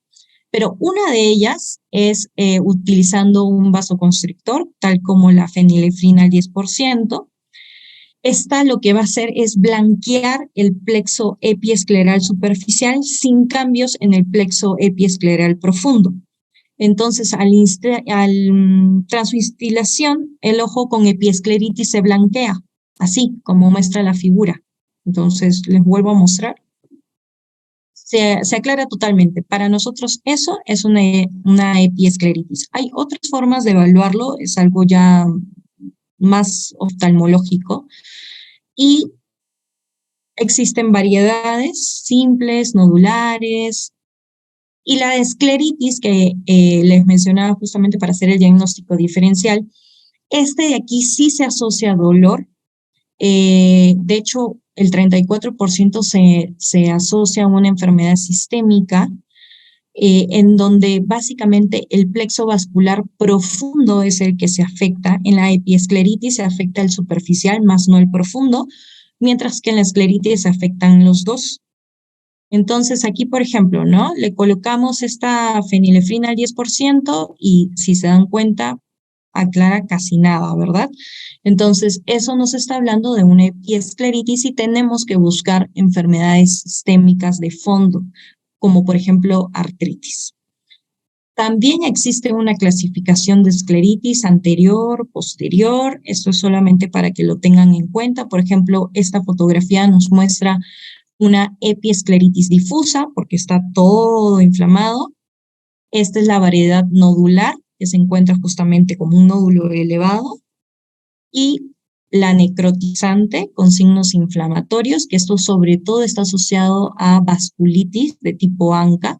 Pero una de ellas es utilizando un vasoconstrictor, tal como la fenilefrina al 10%. Esta lo que va a hacer es blanquear el plexo epiescleral superficial sin cambios en el plexo epiescleral profundo. Entonces, al transinstilación, el ojo con epiescleritis se blanquea, así como muestra la figura. Entonces, les vuelvo a mostrar. Se aclara totalmente. Para nosotros eso es una epiescleritis. Hay otras formas de evaluarlo, es algo ya más oftalmológico. Y existen variedades simples, nodulares, y la escleritis que les mencionaba justamente para hacer el diagnóstico diferencial. De aquí sí se asocia a dolor. De hecho, el 34% se asocia a una enfermedad sistémica, en donde básicamente el plexo vascular profundo es el que se afecta. En la epiescleritis se afecta el superficial, más no el profundo, mientras que en la escleritis se afectan los dos. Entonces aquí, por ejemplo, ¿no? Le colocamos esta fenilefrina al 10% y si se dan cuenta, aclara casi nada, ¿verdad? Entonces, eso nos está hablando de una epiescleritis y tenemos que buscar enfermedades sistémicas de fondo, como por ejemplo artritis. También existe una clasificación de escleritis anterior, posterior. Esto es solamente para que lo tengan en cuenta. Por ejemplo, esta fotografía nos muestra una epiescleritis difusa porque está todo inflamado. Esta es la variedad nodular, que se encuentra justamente como un nódulo elevado, y la necrotizante con signos inflamatorios, que esto sobre todo está asociado a vasculitis de tipo ANCA.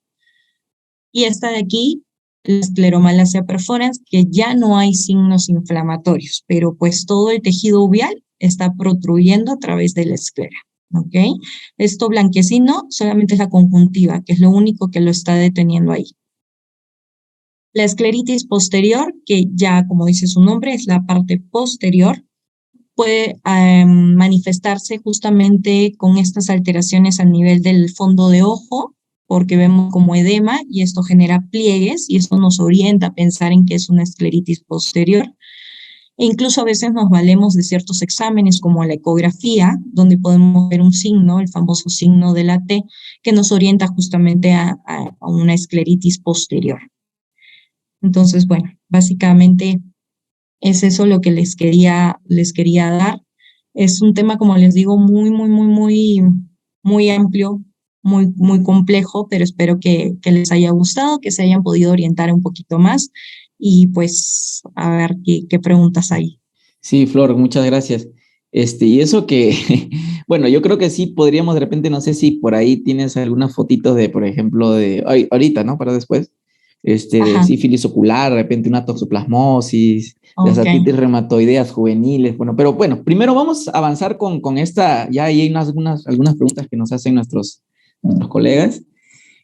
Y esta de aquí, la escleromalacia perforans, que ya no hay signos inflamatorios, pero pues todo el tejido uveal está protruyendo a través de la esclera. ¿Ok? Esto blanquecino solamente es la conjuntiva, que es lo único que lo está deteniendo ahí. La escleritis posterior, que ya como dice su nombre, es la parte posterior, puede manifestarse justamente con estas alteraciones a nivel del fondo de ojo, porque vemos como edema y esto genera pliegues y esto nos orienta a pensar en que es una escleritis posterior. E incluso a veces nos valemos de ciertos exámenes como la ecografía, donde podemos ver un signo, el famoso signo de la T, que nos orienta justamente a una escleritis posterior. Entonces, bueno, básicamente es eso lo que les quería dar. Es un tema, como les digo, muy amplio, muy complejo, pero espero que les haya gustado, que se hayan podido orientar un poquito más y pues a ver qué preguntas hay. Sí, Flor, muchas gracias. Y eso que, bueno, yo creo que sí podríamos de repente, no sé si por ahí tienes algunas fotitos de, por ejemplo, ahorita, ¿no? Para después, de Ajá, sífilis ocular, de repente una toxoplasmosis, las ok. artritis reumatoideas juveniles, bueno, pero bueno, primero vamos a avanzar con esta, ya hay algunas preguntas que nos hacen nuestros colegas,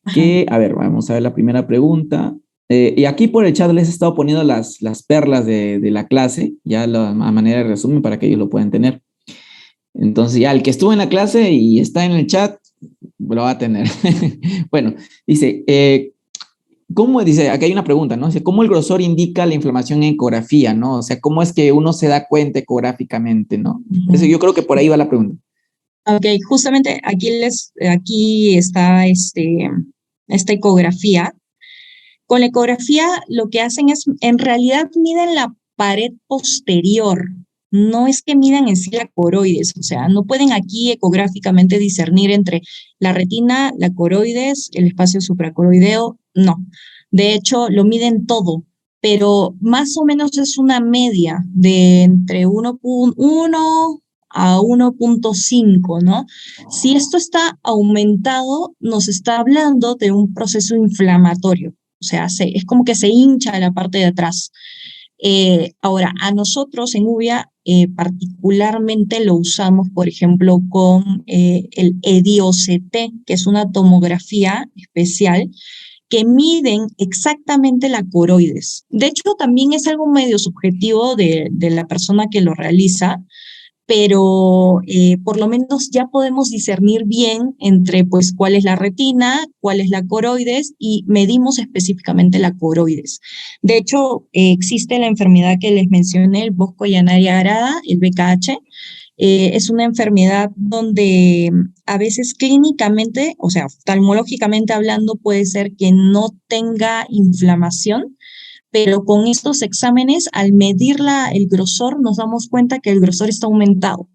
Ajá. que, a ver, vamos a ver la primera pregunta. Y aquí por el chat les he estado poniendo las perlas de la clase, ya a manera de resumen para que ellos lo puedan tener. Entonces ya el que estuvo en la clase y está en el chat, lo va a tener. Bueno, dice, ¿cómo dice? Aquí hay una pregunta, ¿no? Dice, ¿cómo el grosor indica la inflamación en ecografía, ¿no? O sea, ¿cómo es que uno se da cuenta ecográficamente, ¿no? Eso Ujú. yo creo que por ahí va la pregunta. Ok, justamente aquí está esta ecografía. Con la ecografía lo que hacen es, en realidad miden la pared posterior, no es que midan en sí la coroides, o sea, no pueden aquí ecográficamente discernir entre la retina, la coroides, el espacio supracoroideo, no. De hecho, lo miden todo, pero más o menos es una media de entre 1.1 a 1.5, ¿no? Si esto está aumentado, nos está hablando de un proceso inflamatorio, o sea, es como que se hincha la parte de atrás. Ahora, a nosotros en UVIA particularmente lo usamos, por ejemplo, con el EDIOCT, que es una tomografía especial que miden exactamente la coroides. De hecho, también es algo medio subjetivo de la persona que lo realiza, pero por lo menos ya podemos discernir bien entre pues cuál es la retina, cuál es la coroides y medimos específicamente la coroides. De hecho, existe la enfermedad que les mencioné, el Bosco-Yanaria-Arada, el BKH. Es una enfermedad donde a veces clínicamente, o sea, oftalmológicamente hablando, puede ser que no tenga inflamación, pero con estos exámenes, al medir el grosor, nos damos cuenta que el grosor está aumentado.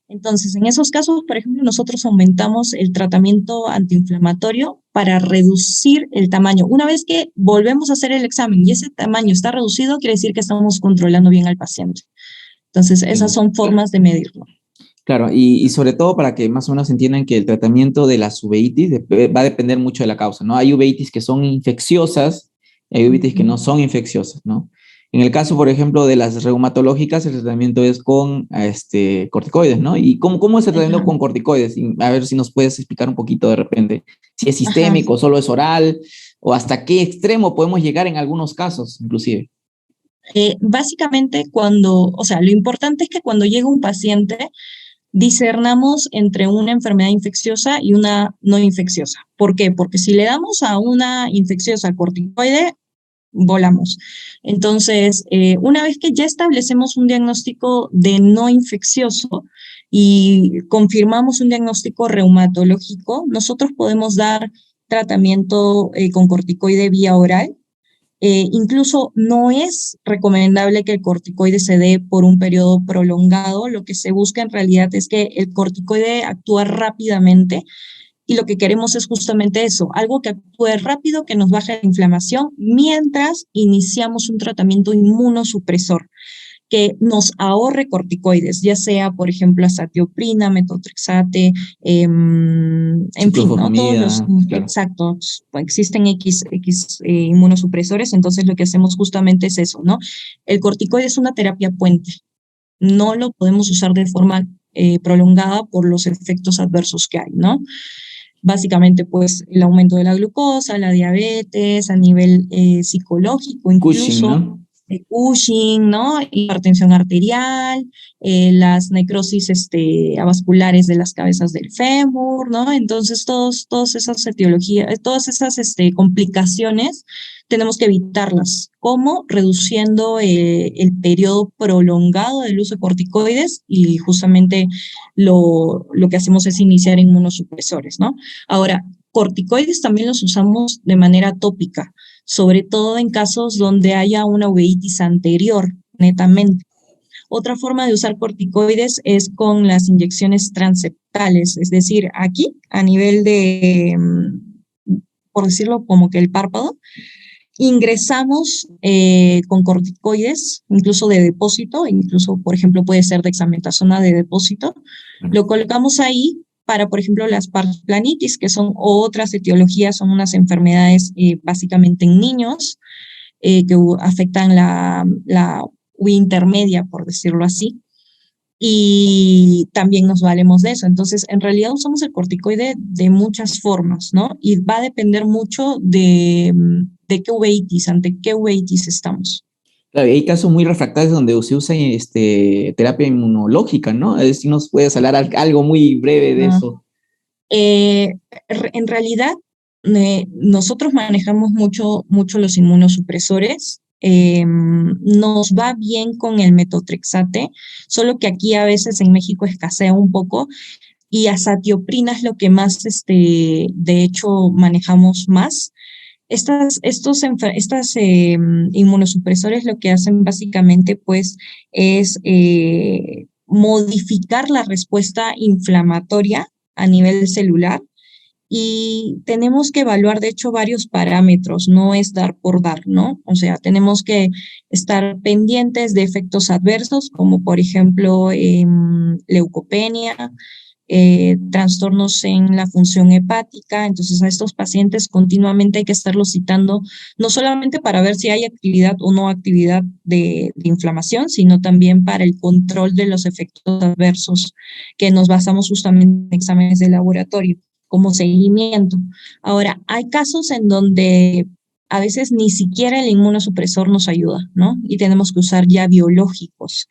Entonces, en esos casos, por ejemplo, nosotros aumentamos el tratamiento antiinflamatorio para reducir el tamaño. Una vez que volvemos a hacer el examen y ese tamaño está reducido, quiere decir que estamos controlando bien al paciente. Entonces, esas son formas de medirlo. Claro, y sobre todo para que más o menos entiendan que el tratamiento de las uveitis va a depender mucho de la causa, ¿no? Hay uveitis que son infecciosas y hay uveitis que no son infecciosas, ¿no? En el caso, por ejemplo, de las reumatológicas, el tratamiento es con corticoides, ¿no? ¿Y cómo es el tratamiento con corticoides? Y a ver si nos puedes explicar un poquito de repente, si es sistémico, solo es oral, o hasta qué extremo podemos llegar en algunos casos, inclusive. Básicamente, o sea, lo importante es que cuando llega un paciente, discernamos entre una enfermedad infecciosa y una no infecciosa. ¿Por qué? Porque si le damos a una infecciosa corticoide, volamos. Entonces, una vez que ya establecemos un diagnóstico de no infeccioso y confirmamos un diagnóstico reumatológico, nosotros podemos dar tratamiento con corticoide vía oral. Incluso no es recomendable que el corticoide se dé por un periodo prolongado. Lo que se busca en realidad es que el corticoide actúe rápidamente y lo que queremos es justamente eso, algo que actúe rápido, que nos baje la inflamación mientras iniciamos un tratamiento inmunosupresor que nos ahorre corticoides, ya sea, por ejemplo, azatioprina, metotrexate, en fin, ¿no? Todos los, Claro. exactos, existen X inmunosupresores, entonces lo que hacemos justamente es eso, ¿no? El corticoide es una terapia puente, no lo podemos usar de forma prolongada por los efectos adversos que hay, ¿no? Básicamente, pues, el aumento de la glucosa, la diabetes, a nivel psicológico Cushing, incluso, ¿no? Cushing, ¿no? Hipertensión arterial, las necrosis avasculares de las cabezas del fémur, ¿no? Entonces, todas esas etiologías, todas esas complicaciones tenemos que evitarlas. ¿Cómo? Reduciendo el periodo prolongado del uso de corticoides y justamente lo que hacemos es iniciar inmunosupresores, ¿no? Ahora, corticoides también los usamos de manera tópica, sobre todo en casos donde haya una uveitis anterior, netamente. Otra forma de usar corticoides es con las inyecciones transeptales, es decir, aquí a nivel de, por decirlo como que el párpado, ingresamos con corticoides, incluso de depósito, incluso, por ejemplo, puede ser dexametasona de depósito, lo colocamos ahí para, por ejemplo, las parplanitis, que son otras etiologías, son unas enfermedades básicamente en niños que afectan la intermedia, por decirlo así, y también nos valemos de eso. Entonces, en realidad usamos el corticoide de muchas formas, ¿no? Y va a depender mucho de qué uveitis, ante qué uveitis estamos. Claro, y hay casos muy refractarios donde se usa terapia inmunológica, ¿no? Es decir, nos puedes hablar algo muy breve de eso. En realidad, nosotros manejamos mucho los inmunosupresores. Nos va bien con el metotrexate, solo que aquí a veces en México escasea un poco y azatioprina es lo que más, de hecho, manejamos más. Estos inmunosupresores lo que hacen básicamente pues es modificar la respuesta inflamatoria a nivel celular y tenemos que evaluar, de hecho, varios parámetros, no es dar por dar, ¿no? O sea, tenemos que estar pendientes de efectos adversos, como por ejemplo leucopenia, trastornos en la función hepática. Entonces, a estos pacientes continuamente hay que estarlos citando, no solamente para ver si hay actividad o no actividad de inflamación, sino también para el control de los efectos adversos, que nos basamos justamente en exámenes de laboratorio como seguimiento. Ahora, hay casos en donde a veces ni siquiera el inmunosupresor nos ayuda, ¿no? Y tenemos que usar ya biológicos.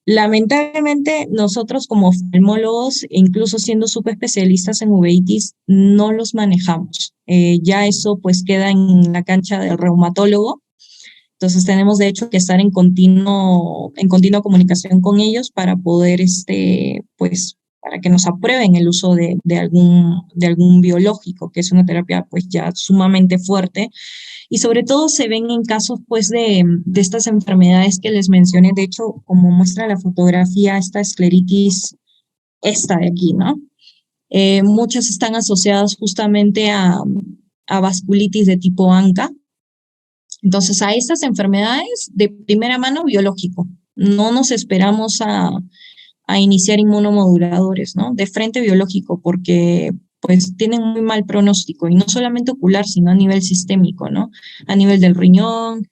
Lamentablemente, nosotros como oftalmólogos, incluso siendo subespecialistas en uveitis, no los manejamos. Ya eso pues queda en la cancha del reumatólogo. Entonces tenemos de hecho que estar en continua comunicación con ellos para poder, pues, para que nos aprueben el uso de algún biológico, que es una terapia pues ya sumamente fuerte. Y sobre todo se ven en casos pues de estas enfermedades que les mencioné. De hecho, como muestra la fotografía, esta escleritis, esta de aquí, ¿no? Muchas están asociadas justamente a vasculitis de tipo ANCA. Entonces, a estas enfermedades de primera mano biológico. No nos esperamos a iniciar inmunomoduladores, ¿no? De frente biológico, porque pues tienen muy mal pronóstico, y no solamente ocular, sino a nivel sistémico, ¿no? A nivel del riñón,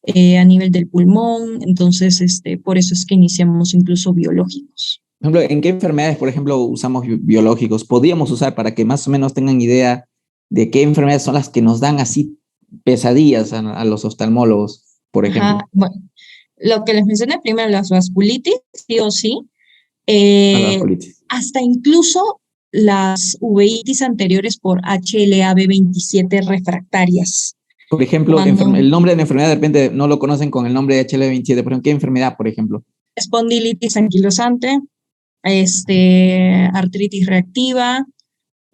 a nivel del pulmón. Entonces, por eso es que iniciamos incluso biológicos. Por ejemplo, ¿en qué enfermedades, por ejemplo, usamos biológicos? Podríamos usar para que más o menos tengan idea de qué enfermedades son las que nos dan así pesadillas a los oftalmólogos, por ejemplo. Ajá, bueno, lo que les mencioné primero, las vasculitis, sí o sí, A la eh, vasculitis. hasta incluso las uveitis anteriores por HLA-B27 refractarias. Por ejemplo, Cuando el nombre de la enfermedad de repente no lo conocen con el nombre de HLV27. Por ejemplo, ¿qué enfermedad, por ejemplo? espondilitis anquilosante, artritis reactiva,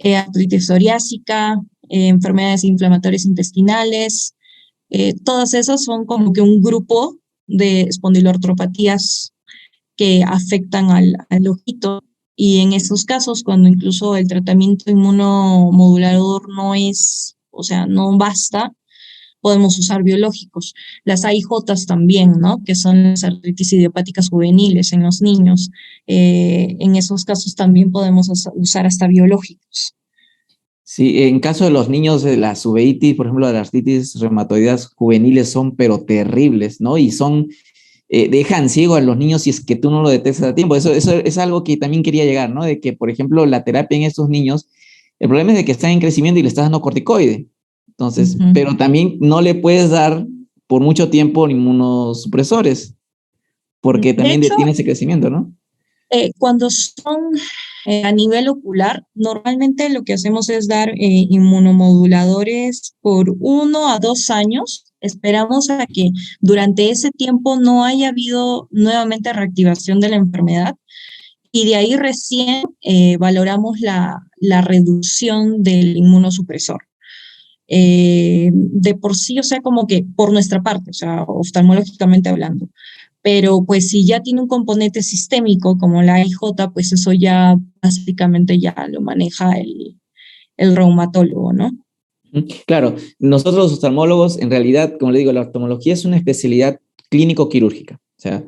artritis psoriásica, enfermedades inflamatorias intestinales, todas esas son como que un grupo de espondiloartropatías que afectan al ojito, y en esos casos, cuando incluso el tratamiento inmunomodulador no es, o sea, no basta, podemos usar biológicos. Las AIJs también, ¿no? Que son las artritis idiopáticas juveniles en los niños. En esos casos también podemos usar hasta biológicos. Sí, en caso de los niños, de las uveitis, por ejemplo, de las artritis reumatoides juveniles son pero terribles, ¿no? Y son, dejan ciego a los niños si es que tú no lo detectas a tiempo. Eso es algo que también quería llegar, ¿no? De que, por ejemplo, la terapia en estos niños, el problema es de que están en crecimiento y le estás dando corticoide. Entonces, pero también no le puedes dar por mucho tiempo inmunosupresores, porque De también hecho, detiene ese crecimiento, ¿no? cuando son a nivel ocular, normalmente lo que hacemos es dar inmunomoduladores por 1 a 2 años. Esperamos a que durante ese tiempo no haya habido nuevamente reactivación de la enfermedad, y de ahí recién valoramos la reducción del inmunosupresor. De por sí, o sea, como que por nuestra parte, o sea, oftalmológicamente hablando. Pero pues si ya tiene un componente sistémico como la IJ, pues eso ya básicamente ya lo maneja el reumatólogo, ¿no? Claro, nosotros los oftalmólogos, en realidad, como le digo, la oftalmología es una especialidad clínico-quirúrgica. O sea,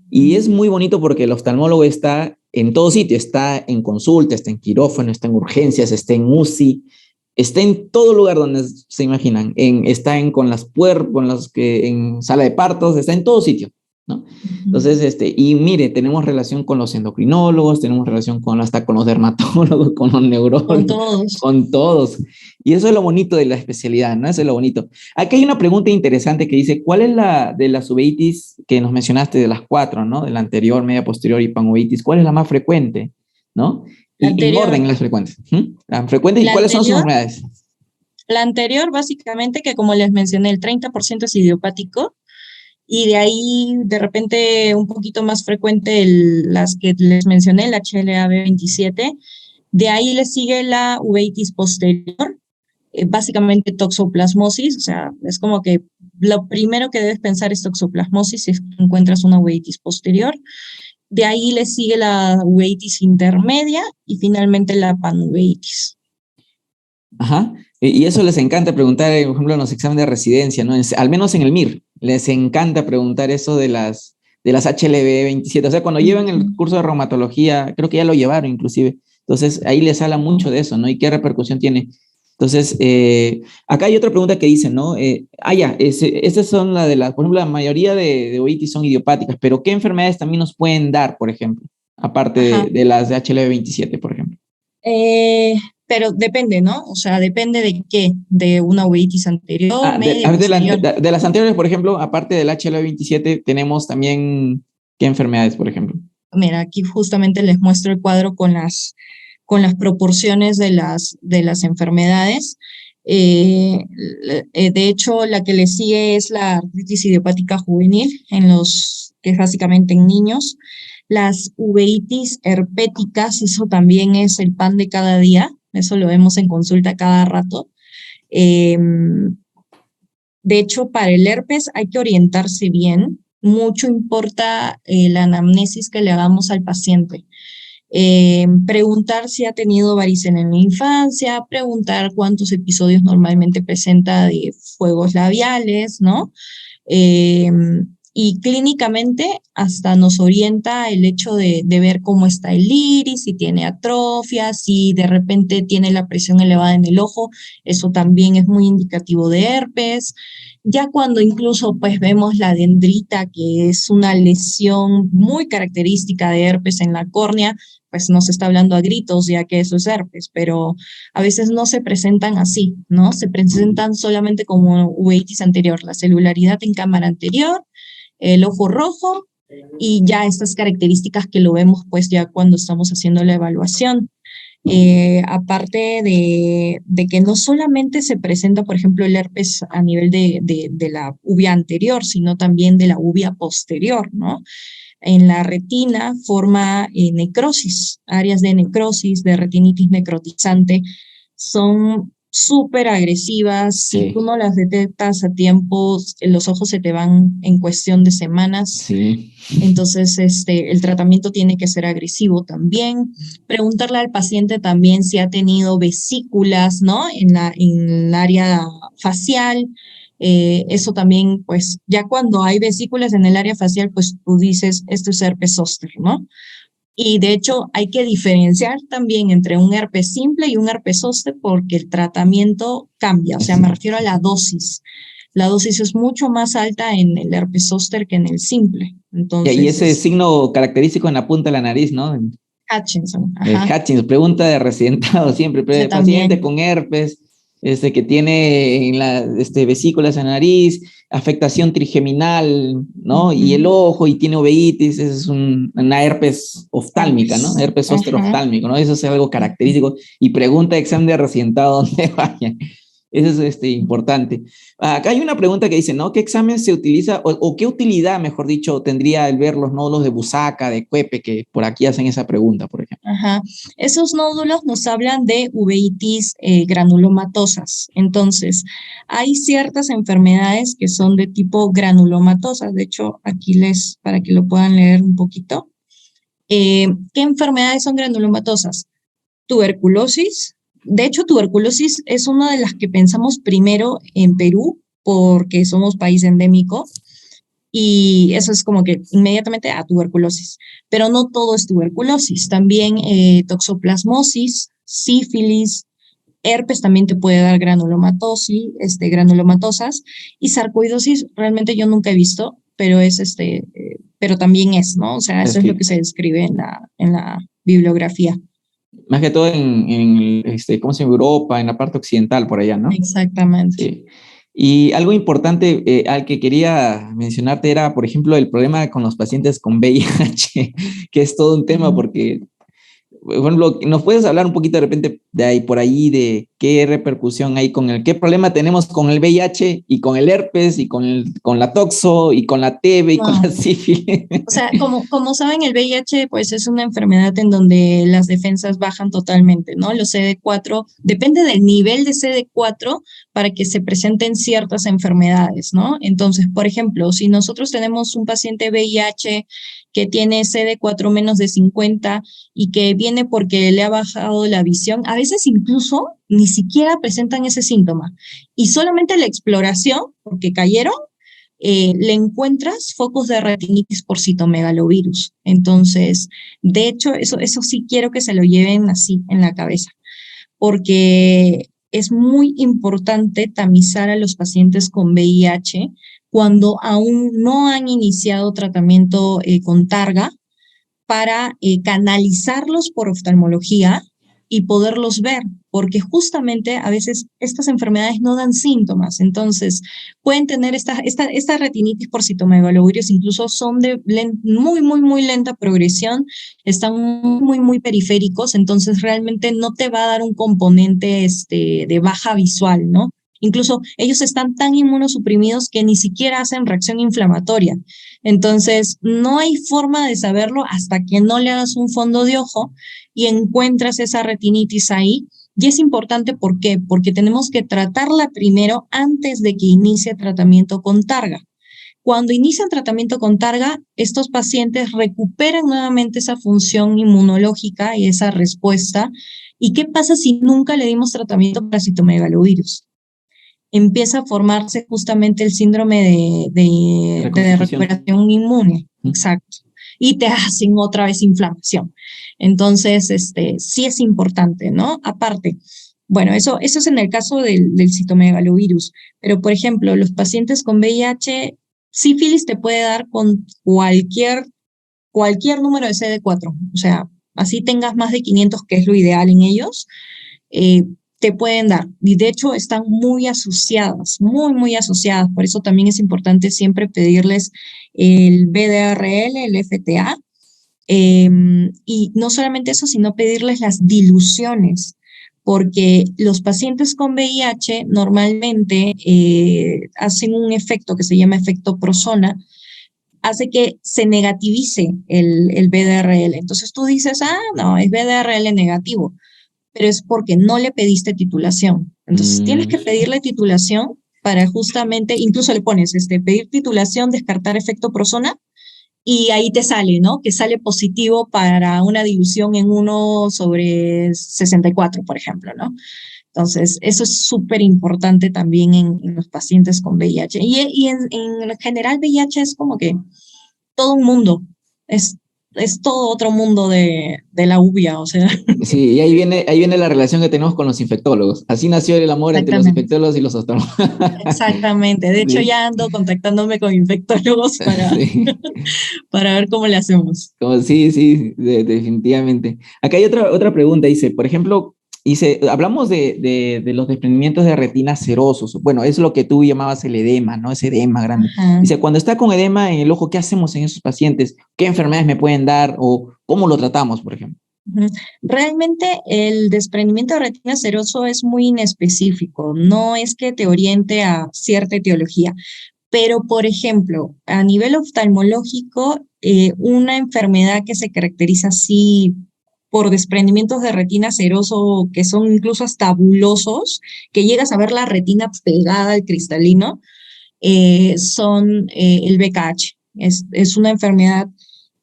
y es muy bonito porque el oftalmólogo está en todo sitio, está en consulta, está en quirófano, está en urgencias, está en UCI, está en todo lugar donde se imaginan, está con las con los que en sala de partos, está en todo sitio, ¿no? Entonces, y mire, tenemos relación con los endocrinólogos, tenemos relación hasta con los dermatólogos, con los Con neurólogos, todos. con todos. Y eso es lo bonito de la especialidad, ¿no? Eso es lo bonito. Aquí hay una pregunta interesante que dice, ¿cuál es la de las uveitis que nos mencionaste de las cuatro, ¿no? De la anterior, media posterior y panuveitis, ¿cuál es la más frecuente, ¿no? La Y en anterior, orden las frecuentes. ¿Las frecuentes y la cuáles son sus anterior, enfermedades? la anterior básicamente, que como les mencioné, el 30% es idiopático, y de ahí de repente un poquito más frecuente las que les mencioné, el HLA-B27. De ahí le sigue la uveitis posterior, básicamente toxoplasmosis. O sea, es como que lo primero que debes pensar es toxoplasmosis si encuentras una uveitis posterior. De ahí le sigue la uveitis intermedia y finalmente la panuveitis. Ajá. Y eso les encanta preguntar, por ejemplo, en los exámenes de residencia, ¿no? Al menos en el MIR, les encanta preguntar eso de las HLV-27. O sea, cuando llevan el Ujú. curso de reumatología, creo que ya lo llevaron inclusive. Entonces, ahí les habla mucho de eso, ¿no? Y qué repercusión tiene. Entonces, acá hay otra pregunta que dice, ¿no? Estas son por ejemplo, la mayoría de oitis son idiopáticas, pero ¿qué enfermedades también nos pueden dar, por ejemplo? Aparte Ajá. de las de HLV-27, por ejemplo. Eh, pero depende, ¿no? O sea, depende de qué, de una uveitis anterior, Ah, media, posterior. de las anteriores, por ejemplo, aparte del HLV-27, tenemos también, ¿qué enfermedades, por ejemplo? Mira, aquí justamente les muestro el cuadro con las proporciones de las enfermedades. De hecho, la que le sigue es la artritis idiopática juvenil, que es básicamente en niños. Las uveitis herpéticas, eso también es el pan de cada día, eso lo vemos en consulta cada rato. Eh, de hecho, para el herpes hay que orientarse bien. Mucho importa la anamnesis que le hagamos al paciente. Preguntar si ha tenido varicela en la infancia, preguntar cuántos episodios normalmente presenta de fuegos labiales, ¿no? Eh, y clínicamente hasta nos orienta el hecho de ver cómo está el iris, si tiene atrofia, si de repente tiene la presión elevada en el ojo, eso también es muy indicativo de herpes. Ya cuando incluso pues vemos la dendrita, que es una lesión muy característica de herpes en la córnea, pues nos está hablando a gritos ya que eso es herpes, pero a veces no se presentan así, ¿no? Se presentan solamente como uveitis anterior, la celularidad en cámara anterior, el ojo rojo y ya estas características que lo vemos pues ya cuando estamos haciendo la evaluación. Aparte de que no solamente se presenta, por ejemplo, el herpes a nivel de la uvea anterior, sino también de la uvea posterior, ¿no? En la retina forma necrosis, áreas de necrosis, de retinitis necrotizante, son súper agresivas. Si tú Sí, no las detectas a tiempo, los ojos se te van en cuestión de semanas. sí, Entonces, el tratamiento tiene que ser agresivo también. Preguntarle al paciente también si ha tenido vesículas, ¿no? En el área facial. Eso también, pues, ya cuando hay vesículas en el área facial, pues tú dices, esto es herpes zóster, ¿no? Y de hecho hay que diferenciar también entre un herpes simple y un herpes zóster porque el tratamiento cambia, o sea, me sí. refiero a la dosis. La dosis es mucho más alta en el herpes zóster que en el simple. Y Entonces, ese signo característico en la punta de la nariz, ¿no? Hutchinson, El ajá, Hutchins, pregunta de residentado siempre, ese paciente también. con herpes, que tiene en vesículas en la nariz, afectación trigeminal, ¿no? Y el Ujú. ojo y tiene uveitis, esa es una herpes oftálmica, ¿no? Herpes, Herpes zóster ajá. oftálmico, ¿no? Eso es algo Ujú. característico. Y pregunta de examen de residentado donde vaya. Eso es importante. Acá hay una pregunta que dice, ¿no? ¿Qué examen se utiliza o qué utilidad, mejor dicho, tendría el ver los nódulos de Busaca, de Kuepe, que por aquí hacen esa pregunta, por ejemplo? Ajá. Esos nódulos nos hablan de uveitis granulomatosas. Entonces, hay ciertas enfermedades que son de tipo granulomatosas. De hecho, aquí para que lo puedan leer un poquito. ¿Qué enfermedades son granulomatosas? Tuberculosis. De hecho, tuberculosis es una de las que pensamos primero en Perú, porque somos país endémico. Y eso es como que inmediatamente a tuberculosis. Pero no todo es tuberculosis. También toxoplasmosis, sífilis, herpes también te puede dar granulomatosis, granulomatosas. Y sarcoidosis realmente yo nunca he visto, pero pero también es, ¿no? O sea, eso es lo que Escrito. se describe en la bibliografía. Más que todo ¿cómo se llama? Europa, en la parte occidental, por allá, ¿no? Exactamente. Sí. Y algo importante al que quería mencionarte era, por ejemplo, el problema con los pacientes con VIH, que es todo un tema Ujú. porque por ejemplo, ¿nos puedes hablar un poquito de repente de ahí por ahí de qué repercusión hay qué problema tenemos con el VIH y con el herpes y con la toxo y con la TB y con la No. sífilis? O sea, como saben, el VIH pues es una enfermedad en donde las defensas bajan totalmente, ¿no? Los CD4, depende del nivel de CD4 para que se presenten ciertas enfermedades, ¿no? Entonces, por ejemplo, si nosotros tenemos un paciente VIH que tiene CD4 menos de 50 y que viene porque le ha bajado la visión, a veces incluso ni siquiera presentan ese síntoma. Y solamente la exploración, porque cayeron, le encuentras focos de retinitis por citomegalovirus. Entonces, de hecho, eso sí quiero que se lo lleven así en la cabeza, porque es muy importante tamizar a los pacientes con VIH cuando aún no han iniciado tratamiento con Targa, para canalizarlos por oftalmología y poderlos ver, porque justamente a veces estas enfermedades no dan síntomas, entonces pueden tener esta retinitis por citomegalovirus, incluso son de muy lenta progresión, están muy periféricos, entonces realmente no te va a dar un componente de baja visual, ¿no? Incluso ellos están tan inmunosuprimidos que ni siquiera hacen reacción inflamatoria. Entonces, no hay forma de saberlo hasta que no le hagas un fondo de ojo y encuentras esa retinitis ahí. Y es importante, ¿por qué? Porque tenemos que tratarla primero antes de que inicie tratamiento con Targa. Cuando inician tratamiento con Targa, estos pacientes recuperan nuevamente esa función inmunológica y esa respuesta. ¿Y qué pasa si nunca le dimos tratamiento para citomegalovirus? Empieza a formarse justamente el síndrome de recuperación inmune, exacto, y te hacen otra vez inflamación. Entonces, sí es importante, ¿no? Aparte, bueno, eso es en el caso del citomegalovirus, pero por ejemplo, los pacientes con VIH, sífilis te puede dar con cualquier número de CD4, o sea, así tengas más de 500, que es lo ideal en ellos, te pueden dar. Y de hecho están muy asociadas, muy asociadas. Por eso también es importante siempre pedirles el VDRL, el FTA. Y no solamente eso, sino pedirles las diluciones, porque los pacientes con VIH normalmente hacen un efecto que se llama efecto Prosona, hace que se negativice el VDRL. Entonces tú dices, no, es VDRL negativo, pero es porque no le pediste titulación. Entonces tienes que pedirle titulación para justamente, incluso le pones pedir titulación, descartar efecto Prosona, y ahí te sale, ¿no? Que sale positivo para una dilución en 1/64, por ejemplo, ¿no? Entonces, eso es súper importante también en los pacientes con VIH. Y en general VIH es como que todo un mundo, es todo otro mundo de la uvia, o sea. Sí, y ahí viene la relación que tenemos con los infectólogos. Así nació el amor entre los Exactamente. infectólogos y los oftalmólogos. Exactamente. De hecho, Sí, ya ando contactándome con infectólogos sí. para ver cómo le hacemos. Sí, definitivamente. Acá hay otra pregunta, dice, por ejemplo, hablamos de los desprendimientos de retina serosos. Bueno, es lo que tú llamabas el edema, ¿no? Ese edema grande. Ajá. Dice, cuando está con edema en el ojo, ¿qué hacemos en esos pacientes? ¿Qué enfermedades me pueden dar o cómo lo tratamos, por ejemplo? Realmente el desprendimiento de retina seroso es muy inespecífico, no es que te oriente a cierta etiología, pero por ejemplo, a nivel oftalmológico, una enfermedad que se caracteriza así por desprendimientos de retina seroso que son incluso hasta bulosos, que llegas a ver la retina pegada al cristalino, son el BKH. Es una enfermedad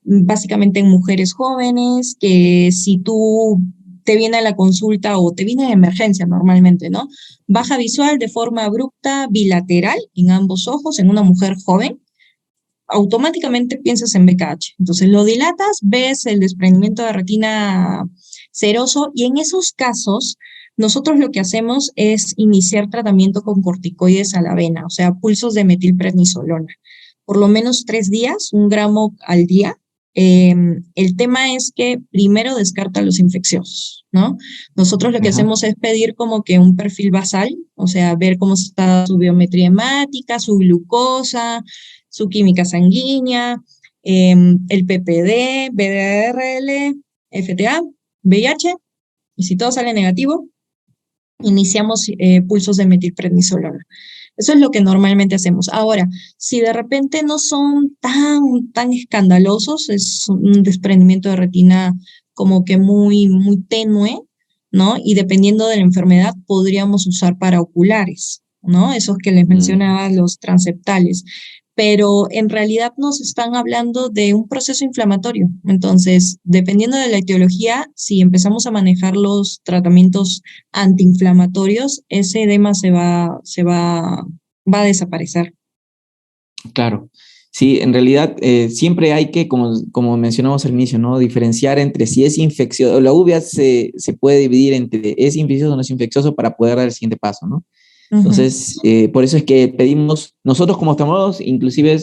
básicamente en mujeres jóvenes, que si tú te viene a la consulta o te viene de emergencia normalmente, ¿no? Baja visual de forma abrupta, bilateral en ambos ojos en una mujer joven, automáticamente piensas en BKH. Entonces lo dilatas, ves el desprendimiento de retina seroso y en esos casos nosotros lo que hacemos es iniciar tratamiento con corticoides a la vena, o sea, pulsos de metilprednisolona. Por lo menos 3 días, 1 gramo al día. El tema es que primero descarta los infecciosos, ¿no? Nosotros lo que Ajá. hacemos es pedir como que un perfil basal, o sea, ver cómo está su biometría hemática, su glucosa, su química sanguínea, el PPD, BDRL, FTA, VIH, y si todo sale negativo, iniciamos pulsos de metilprednisolona. Eso es lo que normalmente hacemos. Ahora, si de repente no son tan escandalosos, es un desprendimiento de retina como que muy tenue, ¿no? Y dependiendo de la enfermedad, podríamos usar para oculares, ¿no? Esos que les mencionaba, los transeptales. pero en realidad nos están hablando de un proceso inflamatorio. Entonces, dependiendo de la etiología, si empezamos a manejar los tratamientos antiinflamatorios, ese edema va a desaparecer. Claro. Sí, en realidad siempre hay que, como mencionamos al inicio, ¿no? Diferenciar entre si es infeccioso. La uvea se puede dividir entre es infeccioso o no es infeccioso para poder dar el siguiente paso, ¿no? Ujú. Entonces, por eso es que pedimos, nosotros como oftalmólogos, inclusive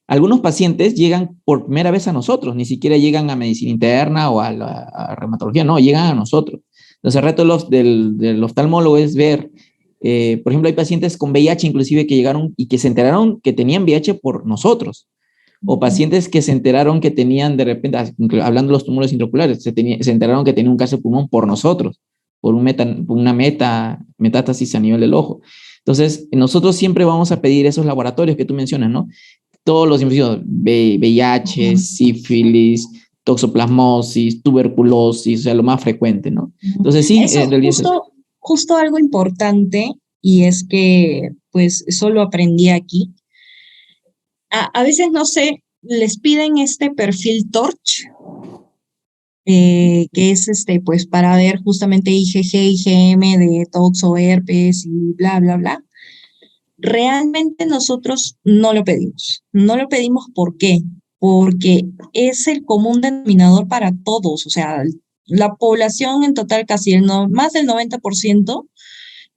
algunos pacientes llegan por primera vez a nosotros, ni siquiera llegan a medicina interna o a reumatología, no, llegan a nosotros. Entonces, el reto del oftalmólogo es ver, por ejemplo, hay pacientes con VIH inclusive que llegaron y que se enteraron que tenían VIH por nosotros, o pacientes que se enteraron que tenían de repente, hablando de los tumores intraoculares, se enteraron que tenían un cáncer de pulmón por nosotros, por una metástasis a nivel del ojo. Entonces, nosotros siempre vamos a pedir esos laboratorios que tú mencionas, ¿no? Todos los infecciones, VIH, Ujú. sífilis, toxoplasmosis, tuberculosis, o sea, lo más frecuente, ¿no? Entonces, sí, en Eso, realidad es eso. justo algo importante, y es que, pues, eso lo aprendí aquí. A veces, no sé, les piden este perfil Torch, que es pues para ver justamente IgG, IgM de toxo, herpes y bla, bla, bla. Realmente nosotros no lo pedimos. No lo pedimos, ¿por qué? Porque es el común denominador para todos. O sea, la población en total, casi más del 90%,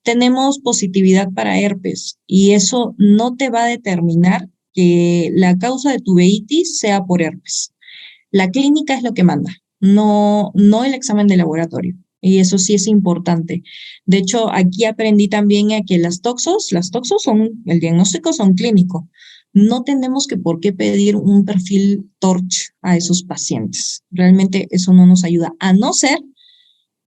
tenemos positividad para herpes, y eso no te va a determinar que la causa de tu uveitis sea por herpes. La clínica es lo que manda, no el examen de laboratorio. Y eso sí es importante. De hecho, aquí aprendí también a que las toxos el diagnóstico son clínico. No tenemos que por qué pedir un perfil TORCH a esos pacientes. Realmente eso no nos ayuda, a no ser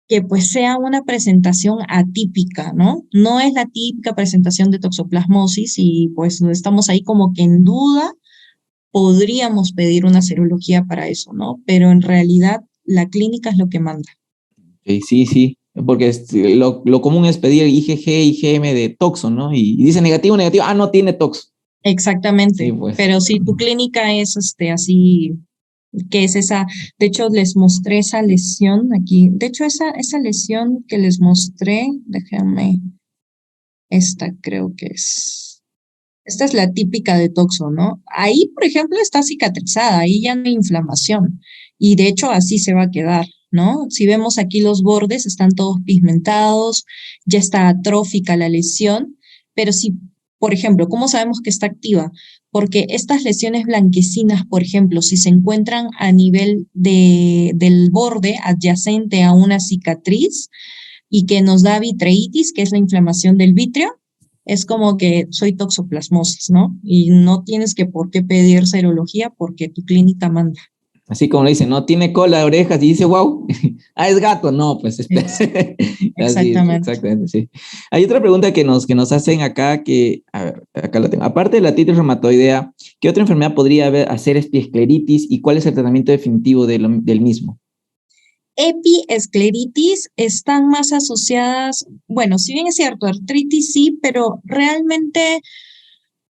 que pues sea una presentación atípica, ¿no? No es la típica presentación de toxoplasmosis y pues estamos ahí como que en duda, podríamos pedir una serología para eso, ¿no? Pero en realidad la clínica es lo que manda. Sí, sí, porque lo común es pedir IgG, IgM de toxo, ¿no? Y dice negativo, negativo, no tiene toxo. Sí, Exactamente, pues. pero si tu clínica es así, que es esa, de hecho les mostré esa lesión aquí, de hecho esa lesión que les mostré, déjame, esta creo que es. Esta es la típica de toxo, ¿no? Ahí, por ejemplo, está cicatrizada, ahí ya no hay inflamación, y de hecho así se va a quedar, ¿no? Si vemos aquí los bordes, están todos pigmentados, ya está atrófica la lesión, pero si, por ejemplo, ¿cómo sabemos que está activa? Porque estas lesiones blanquecinas, por ejemplo, si se encuentran a nivel del borde adyacente a una cicatriz y que nos da vitreitis, que es la inflamación del vítreo, es como que soy toxoplasmosis, ¿no? Y no tienes que por qué pedir serología porque tu clínica manda. Así como le dicen, no tiene cola, orejas, y dice, wow, es gato. No, pues Ex- así es, exactamente. exactamente, sí. Hay otra pregunta que nos hacen acá, a ver, acá la tengo. Aparte de la artritis reumatoidea, ¿qué otra enfermedad podría hacer epiescleritis y cuál es el tratamiento definitivo del mismo? Epiescleritis están más asociadas, bueno, si bien es cierto, artritis sí, pero realmente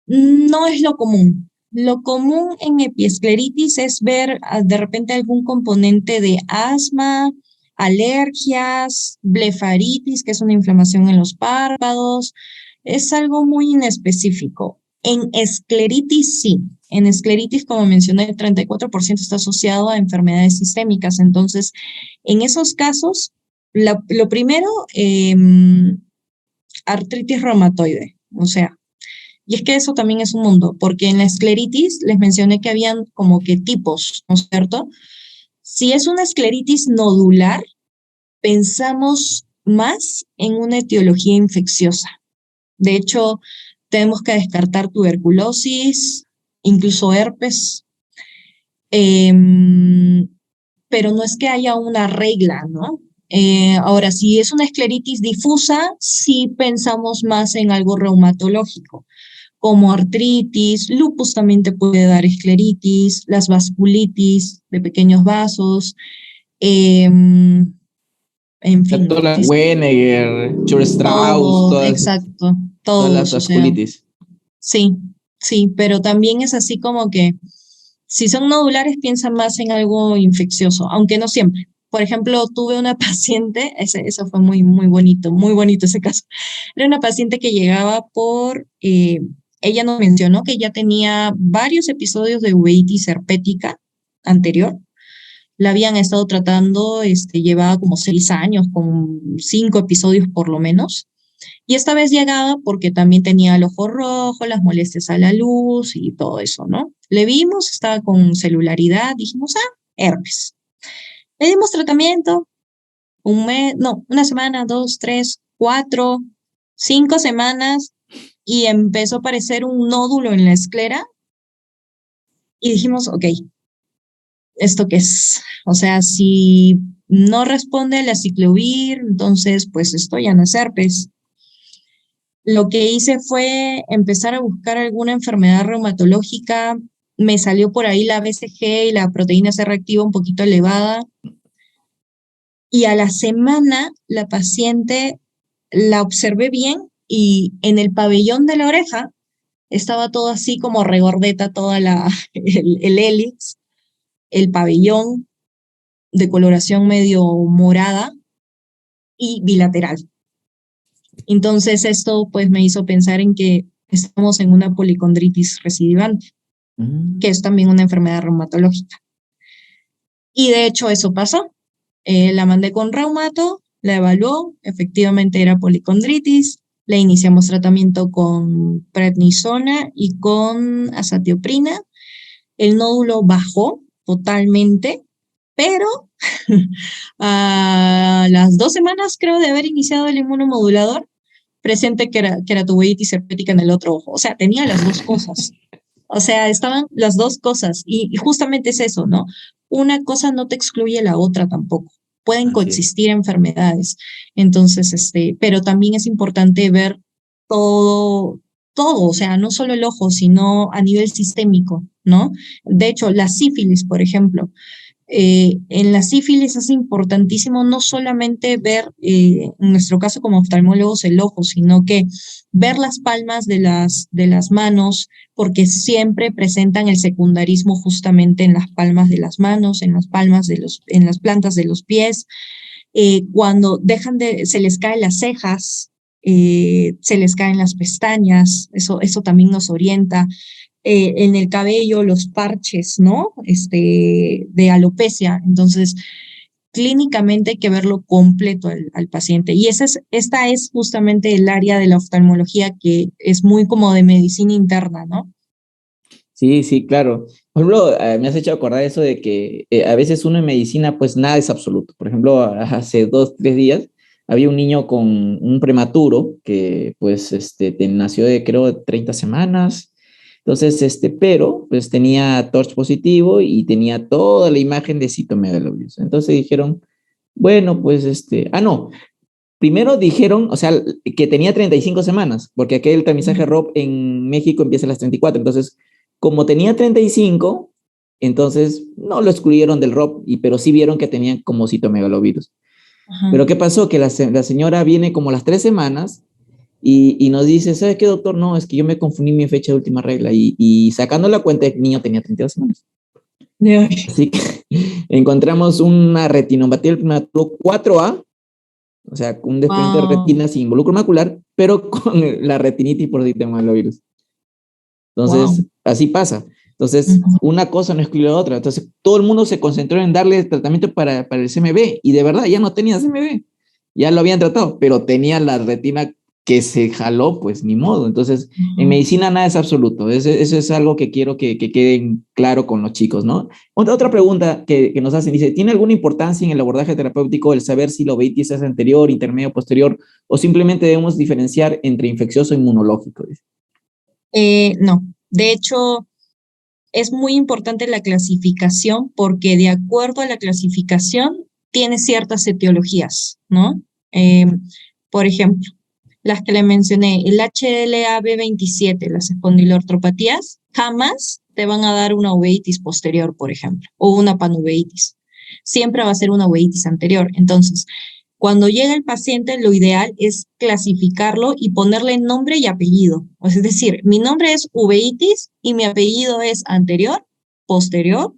no es lo común. Lo común en epiescleritis es ver de repente algún componente de asma, alergias, blefaritis, que es una inflamación en los párpados. Es algo muy inespecífico. En escleritis sí. En escleritis, como mencioné, el 34% está asociado a enfermedades sistémicas. Entonces, en esos casos, lo primero, artritis reumatoide. O sea, y es que eso también es un mundo, porque en la escleritis les mencioné que habían como que tipos, ¿no es cierto? Si es una escleritis nodular, pensamos más en una etiología infecciosa. De hecho, tenemos que descartar tuberculosis, incluso herpes, em, pero no es que haya una regla, ¿no? Ahora, si es una escleritis difusa, sí pensamos más en algo reumatológico como artritis, lupus también te puede dar escleritis, las vasculitis de pequeños vasos, en fin, Toda la Wenneger, Strauss, todo, exacto, todas las todos, o sea, vasculitis. sí. Sí, pero también es así como que si son nodulares piensan más en algo infeccioso, aunque no siempre. Por ejemplo, tuve una paciente, eso fue muy bonito ese caso. Era una paciente que llegaba ella nos mencionó que ya tenía varios episodios de uveitis herpética anterior. La habían estado tratando, llevaba como 6 años, con 5 episodios por lo menos. Y esta vez llegaba porque también tenía el ojo rojo, las molestias a la luz y todo eso, ¿no? Le vimos, estaba con celularidad, dijimos, herpes. Le dimos tratamiento, un mes, no, una semana, 2, 3, 4, 5 semanas, y empezó a aparecer un nódulo en la esclera y dijimos, ok, ¿esto qué es? O sea, si no responde la ciclovir, entonces pues esto ya no es herpes. Lo que hice fue empezar a buscar alguna enfermedad reumatológica. Me salió por ahí la BCG y la proteína C reactiva un poquito elevada. Y a la semana la paciente la observé bien y en el pabellón de la oreja estaba todo así como regordeta, el hélix, el pabellón de coloración medio morada y bilateral. Entonces esto pues me hizo pensar en que estamos en una policondritis recidivante, que es también una enfermedad reumatológica. Y de hecho eso pasó. La mandé con reumato, la evaluó, efectivamente era policondritis, le iniciamos tratamiento con prednisona y con azatioprina. El nódulo bajó totalmente, pero a las 2 semanas, creo, de haber iniciado el inmunomodulador, presente queratoiditis herpética en el otro ojo. O sea, tenía las dos cosas. O sea, estaban las dos cosas. Y justamente es eso, ¿no? Una cosa no te excluye la otra tampoco. Pueden Así es. coexistir enfermedades. Entonces, pero también es importante ver todo, todo, o sea, no solo el ojo, sino a nivel sistémico, ¿no? De hecho, la sífilis, por ejemplo, en la sífilis es importantísimo no solamente ver, en nuestro caso como oftalmólogos, el ojo, sino que ver las palmas de las manos, porque siempre presentan el secundarismo justamente en las palmas de las manos, en las plantas de los pies. Cuando se les caen las cejas, se les caen las pestañas, eso también nos orienta. En el cabello, los parches, ¿no? De alopecia. Entonces, clínicamente hay que verlo completo al paciente. Y esta es justamente el área de la oftalmología que es muy como de medicina interna, ¿no? Sí, sí, claro. Por ejemplo, me has hecho acordar eso de que a veces uno en medicina, pues nada es absoluto. Por ejemplo, hace 2, 3 días había un niño con un prematuro que pues nació de creo 30 semanas. Entonces, pero pues tenía TORCH positivo y tenía toda la imagen de citomegalovirus. Entonces dijeron, bueno, pues no, primero dijeron, o sea, que tenía 35 semanas, porque aquí el tamizaje ROP en México empieza a las 34. Entonces, como tenía 35, entonces no lo excluyeron del ROP, pero sí vieron que tenían como citomegalovirus. Ajá. Pero ¿qué pasó? Que la señora viene como las 3 semanas y nos dice, ¿sabe qué, doctor? No, es que yo me confundí mi fecha de última regla y sacando la cuenta, el niño tenía 32 semanas. Ay, Así que encontramos una retinopatía del prematuro 4A, o sea, un desprendimiento de wow, retina sin involucro macular, pero con la retinitis por citomegalovirus. wow. Entonces, así pasa. Entonces, Ujú. una cosa no excluye a la otra. Entonces, todo el mundo se concentró en darle tratamiento para el CMV y de verdad ya no tenía CMV. Ya lo habían tratado, pero tenía la retina que se jaló, pues ni modo. Entonces, en Ujú. medicina nada es absoluto. Eso es algo que quiero que quede claro con los chicos, ¿no? Otra pregunta que nos hacen, dice, ¿tiene alguna importancia en el abordaje terapéutico el saber si la uveitis es anterior, intermedio, posterior, o simplemente debemos diferenciar entre infeccioso e inmunológico? Dice. No, de hecho, es muy importante la clasificación porque de acuerdo a la clasificación tiene ciertas etiologías, ¿no? Eh, por ejemplo, las que le mencioné, el HLA-B27, las espondiloartropatías, jamás te van a dar una uveitis posterior, por ejemplo, o una panuveitis. Siempre va a ser una uveitis anterior. Entonces, Cuando llega el paciente, lo ideal es clasificarlo y ponerle nombre y apellido. Es decir, mi nombre es uveitis y mi apellido es anterior, posterior,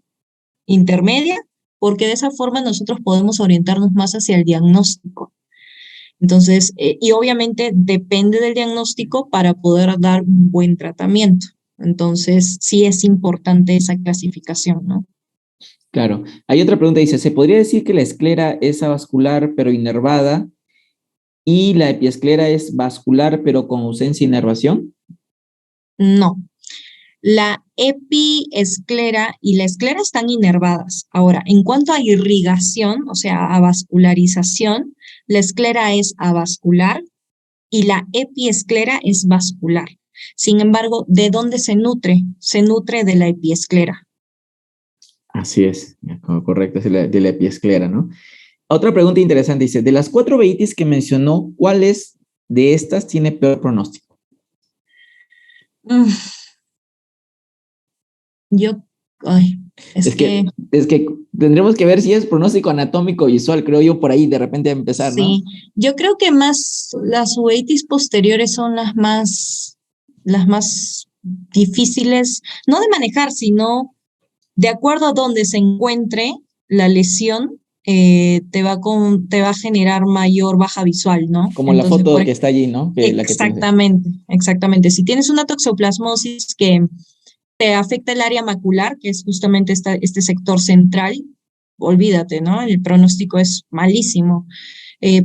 intermedia, porque de esa forma nosotros podemos orientarnos más hacia el diagnóstico. Entonces, y obviamente depende del diagnóstico para poder dar un buen tratamiento. Entonces, sí es importante esa clasificación, ¿no? Claro. Hay otra pregunta, dice, ¿se podría decir que la esclera es avascular pero inervada y la epiesclera es vascular pero con ausencia de inervación? No. La epiesclera y la esclera están inervadas. Ahora, en cuanto a irrigación, o sea, a vascularización, la esclera es avascular y la epiesclera es vascular. Sin embargo, ¿de dónde se nutre? Se nutre de la epiesclera. Así es, correcto, es de la epiesclera, ¿no? Otra pregunta interesante dice, de las 4 uveitis que mencionó, ¿cuáles de estas tiene peor pronóstico? Mm, yo, ay, Es que, es que tendremos que ver si es pronóstico anatómico visual, creo yo, por ahí de repente empezar, ¿no? sí, yo creo que más las uveitis posteriores son las más difíciles, no de manejar, sino de acuerdo a donde se encuentre la lesión, te va a generar mayor baja visual, ¿no? Como la Entonces, foto que está allí, ¿no? La que tienes. exactamente, exactamente. Si tienes una toxoplasmosis que te afecta el área macular, que es justamente este sector central, olvídate, ¿no? El pronóstico es malísimo.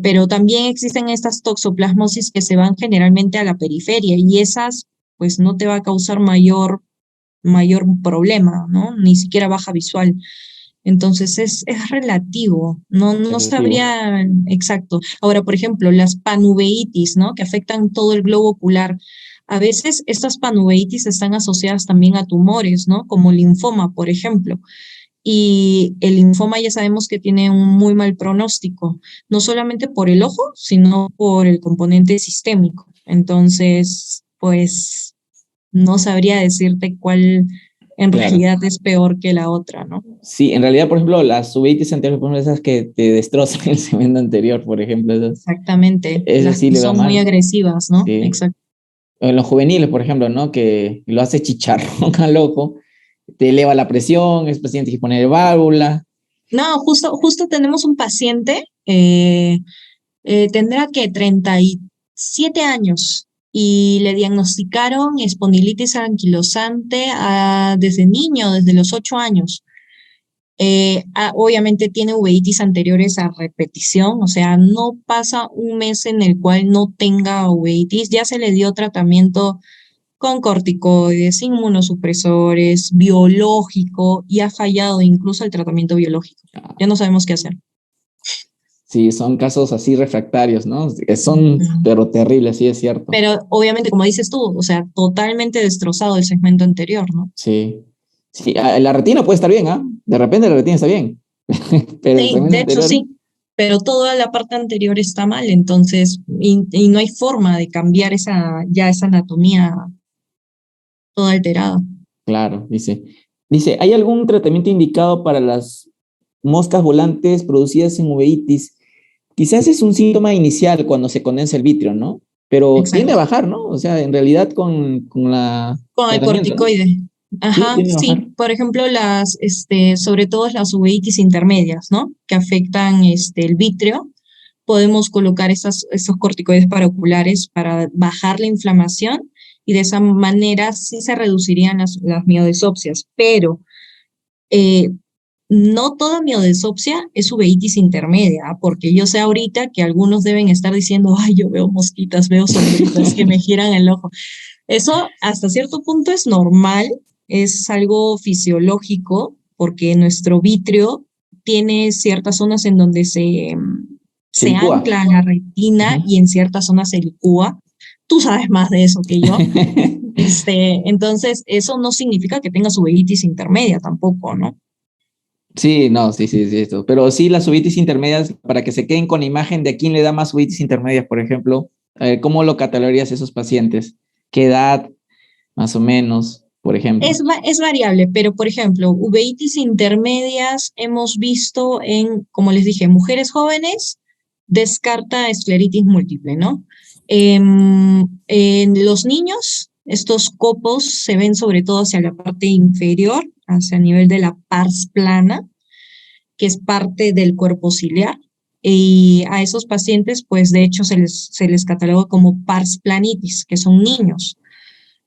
Pero también existen estas toxoplasmosis que se van generalmente a la periferia y esas, pues no te va a causar mayor problema, ¿no? Ni siquiera baja visual. Entonces es relativo, no Relativo. sabría exacto. Ahora, por ejemplo, las panuveitis, ¿no? Que afectan todo el globo ocular. A veces estas panuveitis están asociadas también a tumores, ¿no? Como linfoma, por ejemplo. Y el linfoma ya sabemos que tiene un muy mal pronóstico, no solamente por el ojo, sino por el componente sistémico. Entonces, pues no sabría decirte cuál en Claro. realidad es peor que la otra, ¿no? Sí, en realidad, por ejemplo, las uveitis anteriores, por ejemplo, esas que te destrozan el segmento anterior, por ejemplo, Exactamente, esas las sí que le va son muy mal. agresivas, ¿no? Sí. Exacto. En los juveniles, por ejemplo, ¿no? Que lo hace chicharrón al ojo, te eleva la presión, es paciente que pone válvula. No, justo tenemos un paciente, tendrá que 37 años y le diagnosticaron espondilitis anquilosante desde niño, desde los 8 años. Obviamente tiene uveitis anteriores a repetición, o sea, no pasa un mes en el cual no tenga uveitis, ya se le dio tratamiento con corticoides, inmunosupresores, biológico y ha fallado incluso el tratamiento biológico. Ya no sabemos qué hacer. Sí, son casos así refractarios, ¿no? Que son, Ujú. pero terribles, sí es cierto. Pero obviamente, como dices tú, o sea, totalmente destrozado el segmento anterior, ¿no? Sí. Sí, la retina puede estar bien, ¿ah? De repente la retina está bien, pero el Sí, segmento de hecho anterior, sí, pero toda la parte anterior está mal, entonces, y no hay forma de cambiar esa anatomía toda alterada. claro, dice. Dice, ¿hay algún tratamiento indicado para las moscas volantes producidas en uveitis? Quizás es un síntoma inicial cuando se condensa el vitrio, ¿no? Pero tiende a Exacto. bajar, ¿no? O sea, en realidad con la Con el tratamiento, ¿no? corticoide. Sí, Ajá, tiende a bajar. sí. Por ejemplo, sobre todo las uveitis intermedias, ¿no? Que afectan el vítreo. Podemos colocar esos corticoides paraoculares para bajar la inflamación y de esa manera sí se reducirían las miodesopsias. Pero eh, no toda miodesopsia es uveitis intermedia, ¿ah? Porque yo sé ahorita que algunos deben estar diciendo, ay, yo veo mosquitas, veo sombritas que me giran el ojo. Eso hasta cierto punto es normal, es algo fisiológico, porque nuestro vitrio tiene ciertas zonas en donde se Silicúa. ancla a la retina Ujú. y en ciertas zonas se licúa. Tú sabes más de eso que yo. Entonces, eso no significa que tengas uveitis intermedia tampoco, ¿no? Sí, no, sí, sí, sí, esto. Pero sí, las uveitis intermedias, para que se queden con la imagen de a quién le da más uveitis intermedias, por ejemplo, ¿cómo lo catalogarías esos pacientes? ¿Qué edad, más o menos, por ejemplo? Es variable, pero por ejemplo, uveitis intermedias hemos visto en, como les dije, mujeres jóvenes descarta escleritis múltiple, ¿no? En los niños, estos copos se ven sobre todo hacia la parte inferior, hacia el nivel de la pars plana, que es parte del cuerpo ciliar. Y a esos pacientes, pues de hecho se les cataloga como pars planitis, que son niños,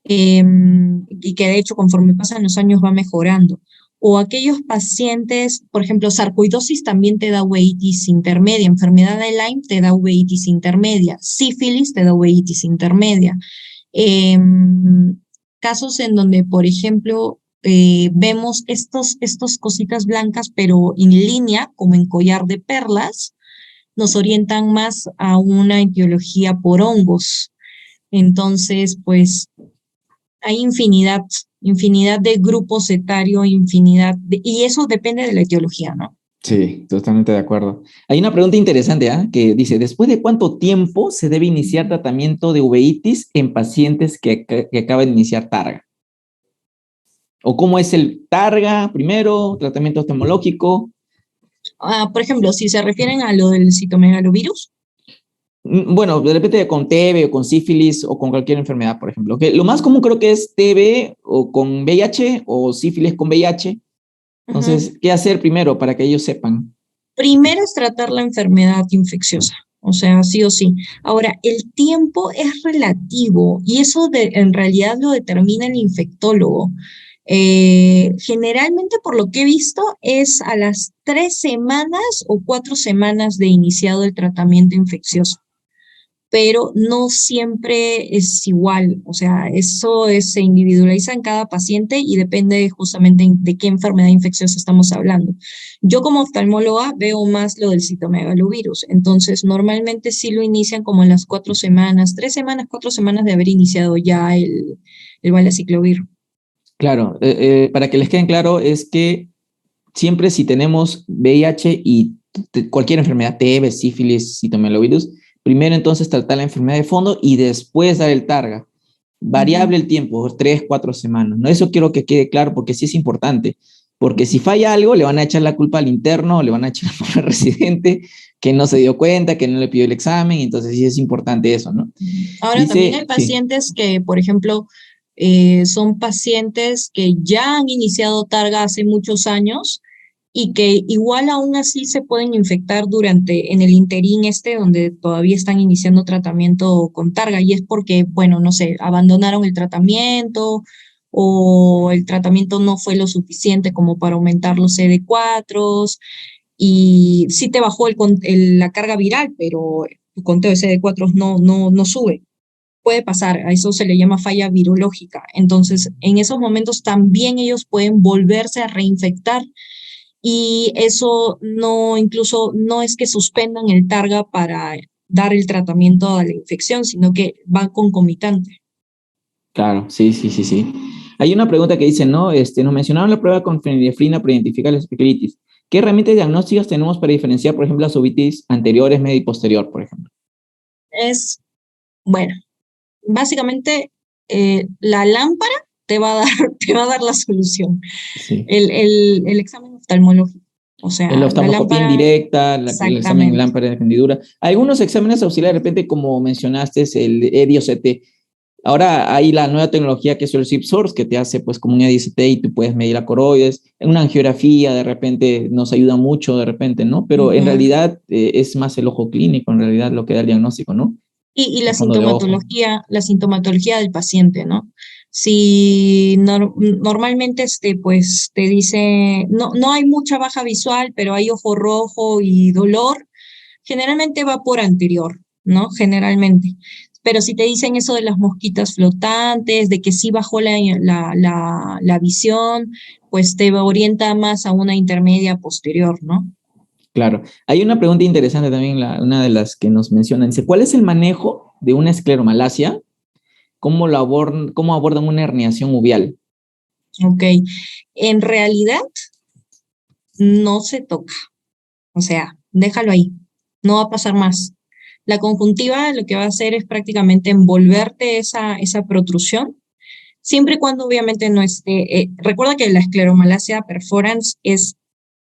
y que de hecho conforme pasan los años va mejorando. O aquellos pacientes, por ejemplo, sarcoidosis también te da uveitis intermedia, enfermedad de Lyme te da uveitis intermedia, sífilis te da uveitis intermedia. Casos en donde, por ejemplo, vemos estos cositas blancas, pero en línea, como en collar de perlas, nos orientan más a una etiología por hongos. Entonces, pues hay infinidad de grupos etarios, y eso depende de la etiología, ¿no? Sí, totalmente de acuerdo. Hay una pregunta interesante, ¿ah? Que dice, ¿después de cuánto tiempo se debe iniciar tratamiento de uveitis en pacientes que acaban de iniciar targa? ¿O cómo es el targa primero, tratamiento oftalmológico? Por ejemplo, si se refieren a lo del citomegalovirus. Bueno, de repente con TB o con sífilis o con cualquier enfermedad, por ejemplo. Que lo más común creo que es TB o con VIH o sífilis con VIH. Entonces, ¿qué hacer primero para que ellos sepan? Primero es tratar la enfermedad infecciosa, o sea, sí o sí. Ahora, el tiempo es relativo y eso en realidad lo determina el infectólogo. Generalmente, por lo que he visto, es a las 3 semanas o 4 semanas de iniciado el tratamiento infeccioso, pero no siempre es igual, o sea, se individualiza en cada paciente y depende justamente de qué enfermedad infecciosa estamos hablando. Yo como oftalmóloga veo más lo del citomegalovirus, entonces normalmente sí lo inician como en las 4 semanas, 3 semanas, 4 semanas de haber iniciado ya el valaciclovir. Claro, para que les quede claro, es que siempre si tenemos VIH y cualquier enfermedad, TB, sífilis, citomegalovirus, primero entonces tratar la enfermedad de fondo y después dar el targa. Variable el tiempo, 3, 4 semanas. ¿No? Eso quiero que quede claro porque sí es importante. Porque si falla algo, le van a echar la culpa al interno, le van a echar la culpa al residente que no se dio cuenta, que no le pidió el examen. Entonces sí es importante eso, ¿no? Ahora, también hay Dice, sí, pacientes que, por ejemplo, son pacientes que ya han iniciado targa hace muchos años y que igual aún así se pueden infectar en el interín donde todavía están iniciando tratamiento con targa, y es porque, bueno, no sé, abandonaron el tratamiento o el tratamiento no fue lo suficiente como para aumentar los CD4 y sí te bajó la carga viral, pero tu conteo de CD4 no sube. Puede pasar, a eso se le llama falla virológica. Entonces, en esos momentos también ellos pueden volverse a reinfectar y eso incluso no es que suspendan el targa para dar el tratamiento a la infección, sino que va concomitante. claro, sí, sí, sí, sí. Hay una pregunta que dice, ¿no? Nos mencionaron la prueba con fenilefrina para identificar la especialitis. ¿Qué herramientas diagnósticas tenemos para diferenciar, por ejemplo, las uveitis anteriores, media y posterior, por ejemplo? Bueno, básicamente la lámpara te va a dar la solución. Sí. El examen oftalmológico, o La sea, la oftalmoscopía lámpara, indirecta, el examen exactamente. lámpara de hendidura. Algunos exámenes auxiliares, de repente, como mencionaste, es el EDIO-CT. Ahora hay la nueva tecnología que es el ZipSource, que te hace pues como un EDI-CT y tú puedes medir la coroides. En una angiografía de repente nos ayuda mucho de repente, ¿no? Pero en Ujú. realidad es más el ojo clínico, en realidad lo que da el diagnóstico, ¿no? Y El fondo de ojo. la sintomatología del paciente, ¿no? Si normalmente pues te dice, no hay mucha baja visual, pero hay ojo rojo y dolor, generalmente va por anterior, ¿no? Generalmente. Pero si te dicen eso de las mosquitas flotantes, de que sí bajó la visión, pues te orienta más a una intermedia posterior, ¿no? Claro. Hay una pregunta interesante también, una de las que nos mencionan. Dice, ¿cuál es el manejo de una escleromalacia? ¿Cómo abordan una herniación uvial? Ok. En realidad no se toca, o sea, déjalo ahí, no va a pasar más. La conjuntiva lo que va a hacer es prácticamente envolverte esa protrusión, siempre y cuando obviamente no esté, recuerda que la escleromalacia perforans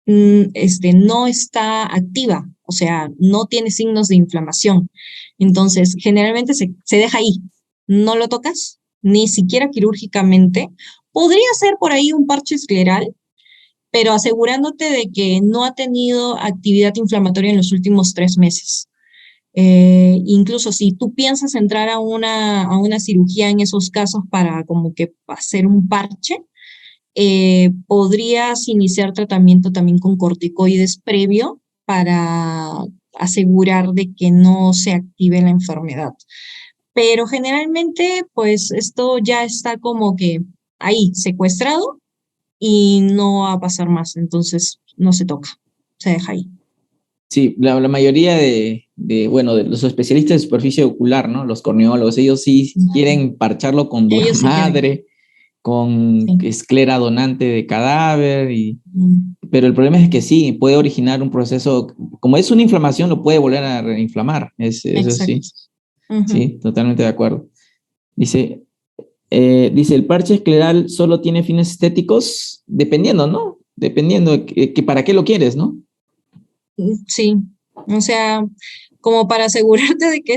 no está activa, o sea, no tiene signos de inflamación. Entonces, generalmente se deja ahí, no lo tocas, ni siquiera quirúrgicamente. Podría ser por ahí un parche escleral, pero asegurándote de que no ha tenido actividad inflamatoria en los últimos 3 meses. Incluso si tú piensas entrar a una cirugía en esos casos para como que hacer un parche, podrías iniciar tratamiento también con corticoides previo para asegurar de que no se active la enfermedad. Pero generalmente, pues esto ya está como que ahí, secuestrado y no va a pasar más, entonces no se toca, se deja ahí. Sí, la mayoría bueno, de los especialistas de superficie ocular, ¿no? Los corneólogos, ellos sí quieren parcharlo con dura Ellos sí quieren. madre, con Sí. esclera donante de cadáver, Mm, pero el problema es que sí, puede originar un proceso, como es una inflamación, lo puede volver a reinflamar, eso sí, exacto. Ujú. sí, totalmente de acuerdo. Dice, dice, el parche escleral solo tiene fines estéticos, dependiendo, ¿no? Dependiendo de que para qué lo quieres, ¿no? Sí, o sea, como para asegurarte de que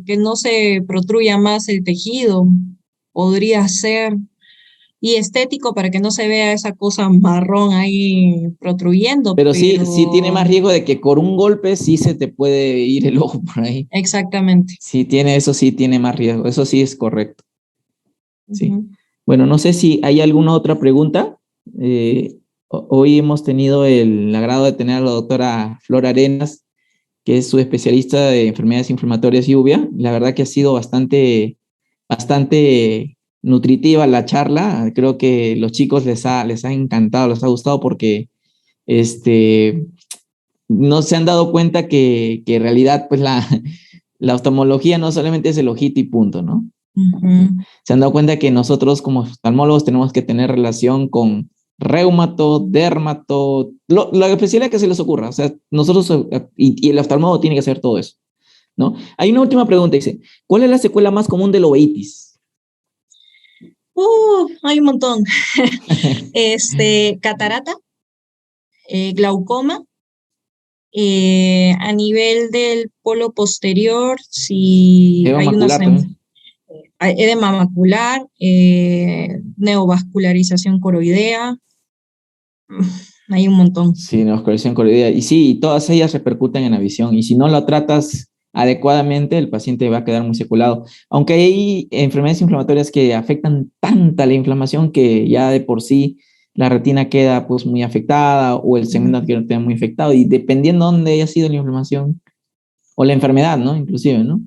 que no se protruya más el tejido, podría ser, y estético para que no se vea esa cosa marrón ahí protruyendo, Pero sí, sí tiene pero más riesgo de que con un golpe sí se te puede ir el ojo por ahí. exactamente. Sí tiene, eso sí tiene más riesgo, eso sí es correcto. Sí. Ujú. Bueno, no sé si hay alguna otra pregunta. Hoy hemos tenido el agrado de tener a la doctora Flor Arenas, que es su especialista de enfermedades inflamatorias y uvea. La verdad que ha sido bastante nutritiva la charla. Creo que los chicos les ha encantado, les ha gustado porque este, no se han dado cuenta que en realidad pues la oftalmología no solamente es el ojito y punto, ¿no? Ujú. Se han dado cuenta que nosotros como oftalmólogos tenemos que tener relación con reumato, dermato, la especialidad que se les ocurra. O sea, nosotros y el oftalmólogo tiene que hacer todo eso, ¿no? Hay una última pregunta, dice, ¿cuál es la secuela más común de la uveitis? Hay un montón. Catarata, glaucoma, a nivel del polo posterior, si Edema hay macular también. edema macular, neovascularización coroidea, hay un montón. Sí, neovascularización coroidea. Y sí, todas ellas repercuten en la visión. Y si no la tratas adecuadamente, el paciente va a quedar muy seculado. Aunque hay enfermedades inflamatorias que afectan tanta la inflamación que ya de por sí la retina queda pues muy afectada o el segmento queda muy afectado. Y dependiendo de dónde haya sido la inflamación o la enfermedad, ¿no? Inclusive, ¿no?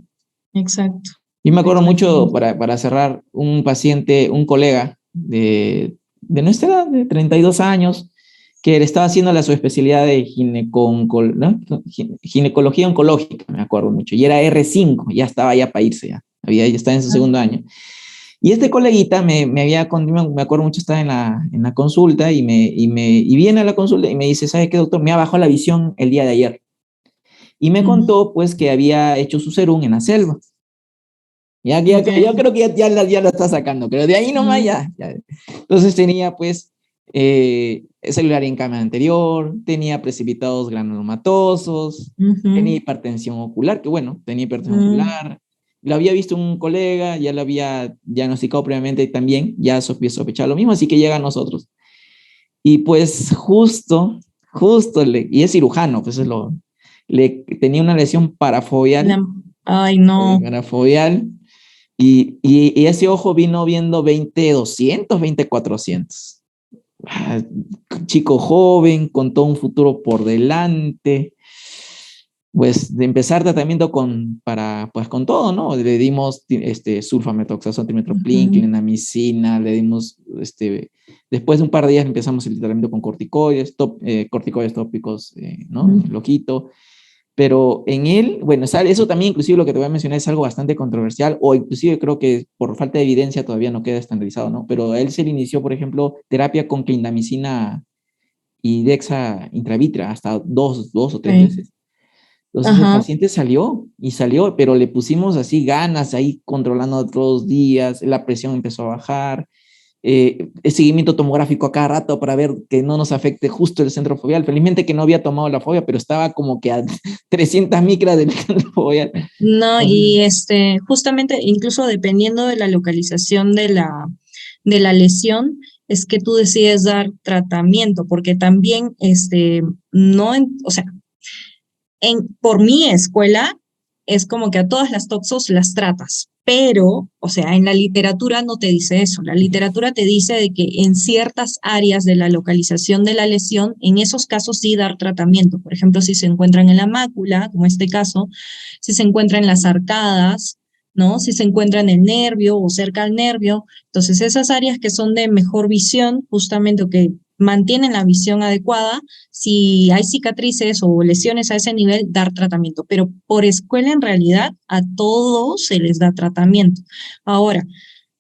Exacto, Yo me acuerdo mucho, exactamente. para cerrar, un paciente, un colega de nuestra edad, de 32 años, que le estaba haciendo la subespecialidad de ¿no? Ginecología oncológica, me acuerdo mucho, y era R5, ya estaba ya para irse, ya estaba en su segundo año. Y este coleguita me acuerdo mucho, estaba en la consulta y viene a la consulta y me dice, ¿sabe qué, doctor? Me ha bajado la visión el día de ayer. Y me contó, pues, que había hecho su serum en la selva. Yo Okay. creo que ya la está sacando, pero de ahí nomás ya. Entonces tenía pues celular en cama anterior, tenía precipitados granulomatosos, tenía Ujú, hipertensión ocular, que bueno, tenía hipertensión mm, ocular. Lo había visto un colega, ya lo había diagnosticado previamente también, ya sospechaba lo mismo, así que llega a nosotros. Y pues y es cirujano, pues tenía una lesión parafobial, la- Ay, no. parafobial y ese ojo vino viendo 20/200, 20/400. Ah, chico joven, con todo un futuro por delante. Pues de empezar tratamiento pues con todo, ¿no? Le dimos sulfamethoxazol, trimetoprim, Ujú, clindamicina, le dimos, después de un par de días empezamos el tratamiento con corticoides tópicos, ¿no? ujú, El ojito. Pero en él, bueno, eso también, inclusive lo que te voy a mencionar es algo bastante controversial, o inclusive creo que por falta de evidencia todavía no queda estandarizado, ¿no? Pero a él se le inició, por ejemplo, terapia con clindamicina y dexa intravítrea hasta dos o tres ok. veces. Entonces el Ajá. paciente salió, pero le pusimos así ganas ahí controlando todos los días, la presión empezó a bajar, el seguimiento tomográfico a cada rato para ver que no nos afecte justo el centro foveal. Felizmente que no había tomado la fobia, pero estaba como que a 300 micras del centro foveal. No, y justamente, incluso dependiendo de la localización de la lesión, es que tú decides dar tratamiento, porque también, no, o sea, por mi escuela es como que a todas las toxos las tratas, pero, o sea, en la literatura no te dice eso. La literatura te dice de que en ciertas áreas de la localización de la lesión, en esos casos sí dar tratamiento. Por ejemplo, si se encuentran en la mácula, como este caso, si se encuentra en las arcadas, ¿no? Si se encuentra en el nervio o cerca al nervio. Entonces, esas áreas que son de mejor visión, justamente, o que mantienen la visión adecuada, si hay cicatrices o lesiones a ese nivel, dar tratamiento. Pero por escuela, en realidad, a todos se les da tratamiento. Ahora,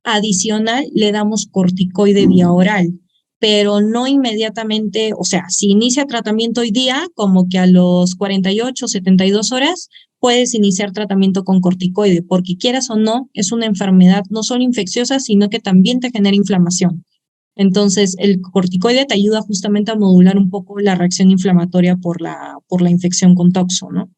adicional, le damos corticoide vía oral, pero no inmediatamente, o sea, si inicia tratamiento hoy día, como que a los 48, 72 horas, puedes iniciar tratamiento con corticoide, porque quieras o no, es una enfermedad no solo infecciosa, sino que también te genera inflamación. Entonces, el corticoide te ayuda justamente a modular un poco la reacción inflamatoria por la infección con toxo, ¿no?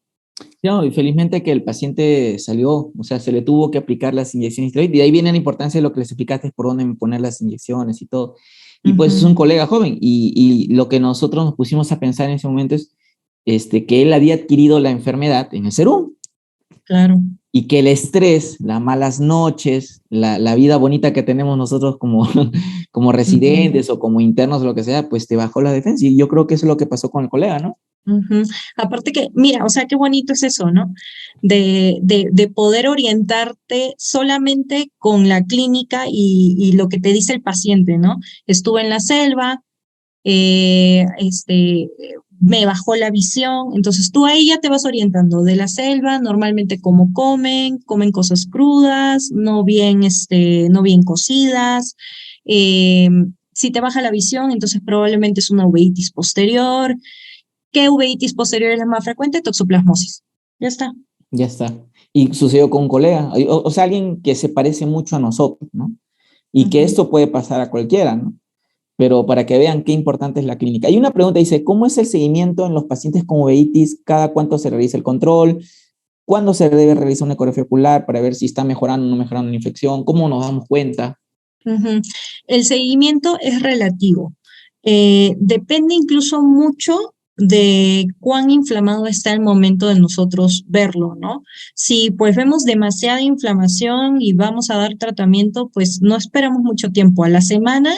No, y felizmente que el paciente salió, o sea, se le tuvo que aplicar las inyecciones. Y de ahí viene la importancia de lo que les explicaste, por dónde poner las inyecciones y todo. Y pues es Ujú, un colega joven. Y lo que nosotros nos pusimos a pensar en ese momento es que él había adquirido la enfermedad en el serum. claro. Y que el estrés, las malas noches, la vida bonita que tenemos nosotros como, como Ujú. residentes o como internos o lo que sea, pues te bajó la defensa. Y yo creo que eso es lo que pasó con el colega, ¿no? Ujú. Aparte que, mira, o sea, qué bonito es eso, ¿no? De poder orientarte solamente con la clínica y lo que te dice el paciente, ¿no? Estuve en la selva, eh, este, me bajó la visión, entonces tú ahí ya te vas orientando de la selva, normalmente cómo comen cosas crudas, no bien cocidas, eh, si te baja la visión, entonces probablemente es una uveitis posterior. ¿Qué uveitis posterior es la más frecuente? Toxoplasmosis. Ya está. Ya está. Y sucedió con un colega, o sea, alguien que se parece mucho a nosotros, ¿no? Y que Ujú. esto puede pasar a cualquiera, ¿no? Pero para que vean qué importante es la clínica. Hay una pregunta, dice, ¿cómo es el seguimiento en los pacientes con uveitis? ¿Cada cuánto se realiza el control? ¿Cuándo se debe realizar una ecografía ocular para ver si está mejorando o no mejorando una infección? ¿Cómo nos damos cuenta? Ujú. El seguimiento es relativo. Depende incluso mucho de cuán inflamado está el momento de nosotros verlo, ¿no? Si pues vemos demasiada inflamación y vamos a dar tratamiento, pues no esperamos mucho tiempo. A la semana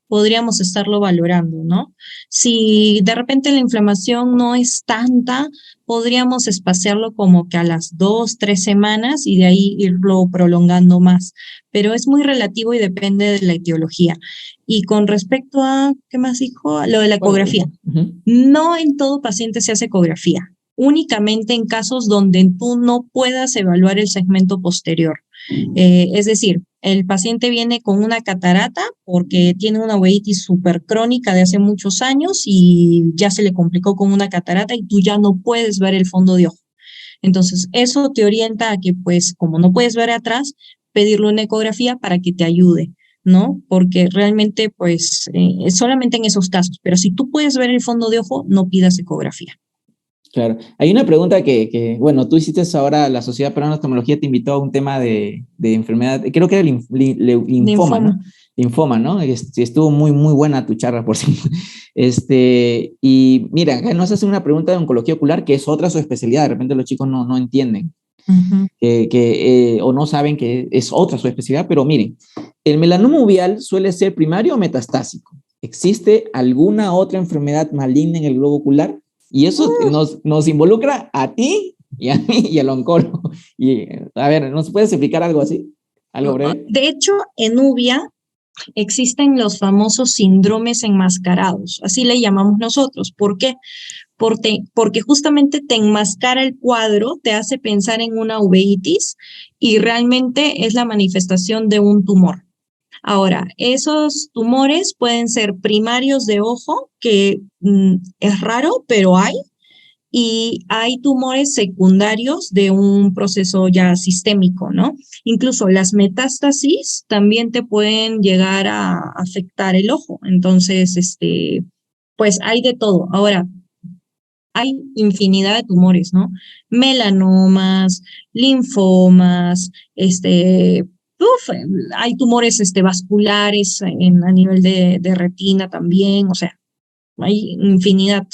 podríamos estarlo valorando, ¿no? Si de repente la inflamación no es tanta, podríamos espaciarlo como que a las 2, 3 semanas y de ahí irlo prolongando más, pero es muy relativo y depende de la etiología. Y con respecto a, ¿qué más dijo? A lo de la Bueno, ecografía. uh-huh. No en todo paciente se hace ecografía, únicamente en casos donde tú no puedas evaluar el segmento posterior. Es decir, el paciente viene con una catarata porque tiene una uveitis supercrónica de hace muchos años y ya se le complicó con una catarata y tú ya no puedes ver el fondo de ojo. Entonces, eso te orienta a que, pues, como no puedes ver atrás, pedirle una ecografía para que te ayude, ¿no? Porque realmente, pues, es solamente en esos casos, pero si tú puedes ver el fondo de ojo, no pidas ecografía. Claro. Hay una pregunta bueno, tú hiciste ahora, la Sociedad Peruana de Oftalmología te invitó a un tema de enfermedad, creo que era linfoma, Linfoma. ¿no? Linfoma, ¿no? Estuvo muy, muy buena tu charla, por cierto. Y mira, acá nos hacen una pregunta de oncología ocular, que es otra su especialidad, de repente los chicos no entienden, Ujú. o no saben que es otra su especialidad, pero miren, ¿el melanoma uveal suele ser primario o metastásico? ¿Existe alguna otra enfermedad maligna en el globo ocular? Y eso nos involucra a ti y a mí y al oncólogo. Y, a ver, ¿nos puedes explicar algo así? ¿Algo breve? De hecho, en UVIA existen los famosos síndromes enmascarados, así le llamamos nosotros. ¿Por qué? Porque justamente te enmascara el cuadro, te hace pensar en una uveitis y realmente es la manifestación de un tumor. Ahora, esos tumores pueden ser primarios de ojo, que es raro, pero hay, y hay tumores secundarios de un proceso ya sistémico, ¿no? Incluso las metástasis también te pueden llegar a afectar el ojo. Entonces, pues hay de todo. Ahora, hay infinidad de tumores, ¿no? Melanomas, linfomas, hay tumores vasculares a nivel de retina también, o sea, hay infinidad.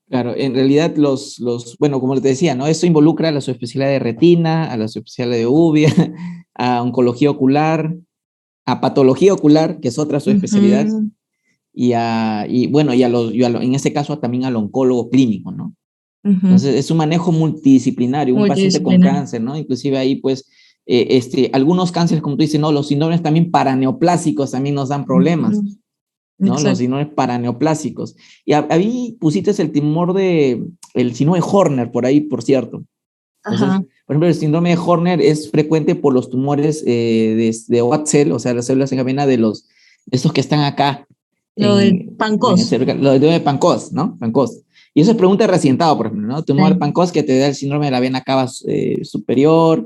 Claro, en realidad bueno, como te decía, ¿no? Esto involucra a la subespecialidad de retina, a la subespecialidad de uvea, a oncología ocular, a patología ocular, que es otra subespecialidad, Ujú, en este caso también al oncólogo clínico, ¿no? ujú. Entonces, es un manejo multidisciplinario, un paciente con Multidisciplinario. cáncer, ¿no? Inclusive ahí, pues, algunos cánceres, como tú dices, ¿no? Los síndromes también paraneoplásicos también nos dan problemas, Ujú, ¿no? Los exacto. síndromes paraneoplásicos. Y ahí pusiste el síndrome de Horner, por ahí, por cierto. Entonces, Ajá. por ejemplo, el síndrome de Horner es frecuente por los tumores de White cell, o sea, las células en cadena de estos que están acá, Lo del en el pancos. cerebro, lo de Pancoast, ¿no? Pancoast. Y eso es pregunta de recientado, por ejemplo, ¿no? Tumor Sí, Pancoast que te da el síndrome de la vena cava superior,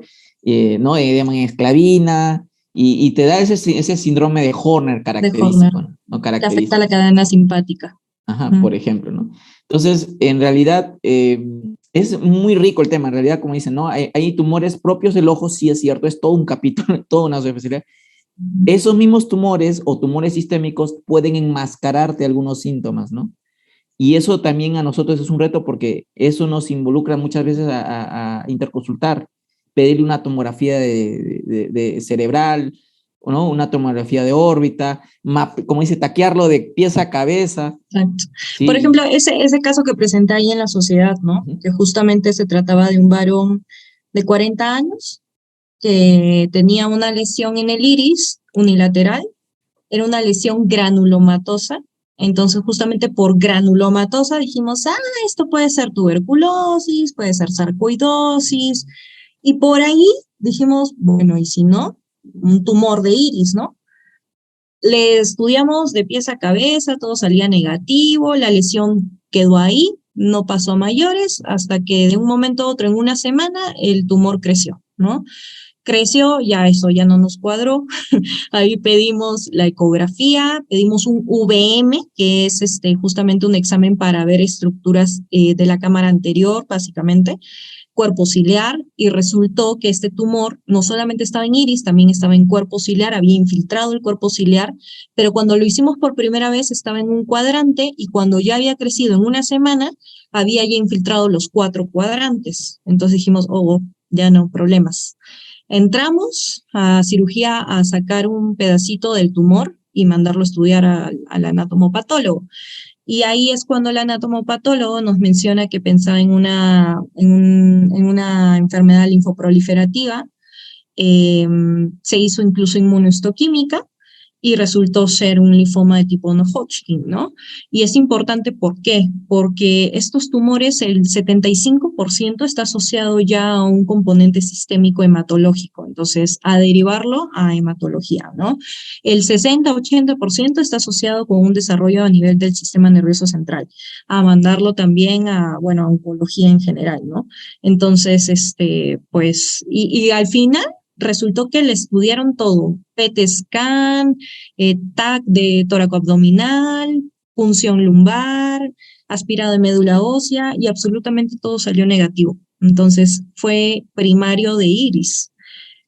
¿no? Edema en esclavina, y te da ese síndrome de Horner de Horner. característico, ¿no? Le afecta la Característico. cadena simpática. Ajá, Ujú, por ejemplo, ¿no? Entonces, en realidad, es muy rico el tema. En realidad, como dicen, ¿no? Hay tumores propios del ojo, sí es cierto, es todo un capítulo, toda una subespecialidad. Esos mismos tumores o tumores sistémicos pueden enmascararte algunos síntomas, ¿no? Y eso también a nosotros es un reto porque eso nos involucra muchas veces a interconsultar, pedirle una tomografía de cerebral, ¿no? Una tomografía de órbita, como dice, taquearlo de pies a cabeza, exacto. Por ejemplo, ¿sí? ese caso que presenté ahí en la sociedad, ¿no? Uh-huh. Que justamente se trataba de un varón de 40 años que tenía una lesión en el iris unilateral, era una lesión granulomatosa. Entonces, justamente por granulomatosa dijimos, esto puede ser tuberculosis, puede ser sarcoidosis, y por ahí dijimos, bueno, y si no, un tumor de iris, ¿no? Le estudiamos de pies a cabeza, todo salía negativo, la lesión quedó ahí, no pasó a mayores, hasta que de un momento a otro, en una semana, el tumor creció, ¿no? Creció, ya eso ya no nos cuadró. Ahí pedimos la ecografía, pedimos un VM, que es justamente un examen para ver estructuras de la cámara anterior, básicamente, cuerpo ciliar, y resultó que este tumor no solamente estaba en iris, también estaba en cuerpo ciliar, había infiltrado el cuerpo ciliar, pero cuando lo hicimos por primera vez estaba en un cuadrante y cuando ya había crecido en una semana, había ya infiltrado los 4 cuadrantes. Entonces dijimos, ya no, problemas. Entramos a cirugía a sacar un pedacito del tumor y mandarlo a estudiar al anatomopatólogo. Y ahí es cuando el anatomopatólogo nos menciona que pensaba en una enfermedad linfoproliferativa. Se hizo incluso inmunohistoquímica y resultó ser un linfoma de tipo no-Hodgkin, ¿no? Y es importante, ¿por qué? Porque estos tumores, el 75% está asociado ya a un componente sistémico hematológico, entonces a derivarlo a hematología, ¿no? El 60-80% está asociado con un desarrollo a nivel del sistema nervioso central, a mandarlo también bueno, a oncología en general, ¿no? Entonces, pues, y al final resultó que le estudiaron todo, PET scan, TAC de tóraco abdominal, punción lumbar, aspirado de médula ósea y absolutamente todo salió negativo. Entonces fue primario de iris,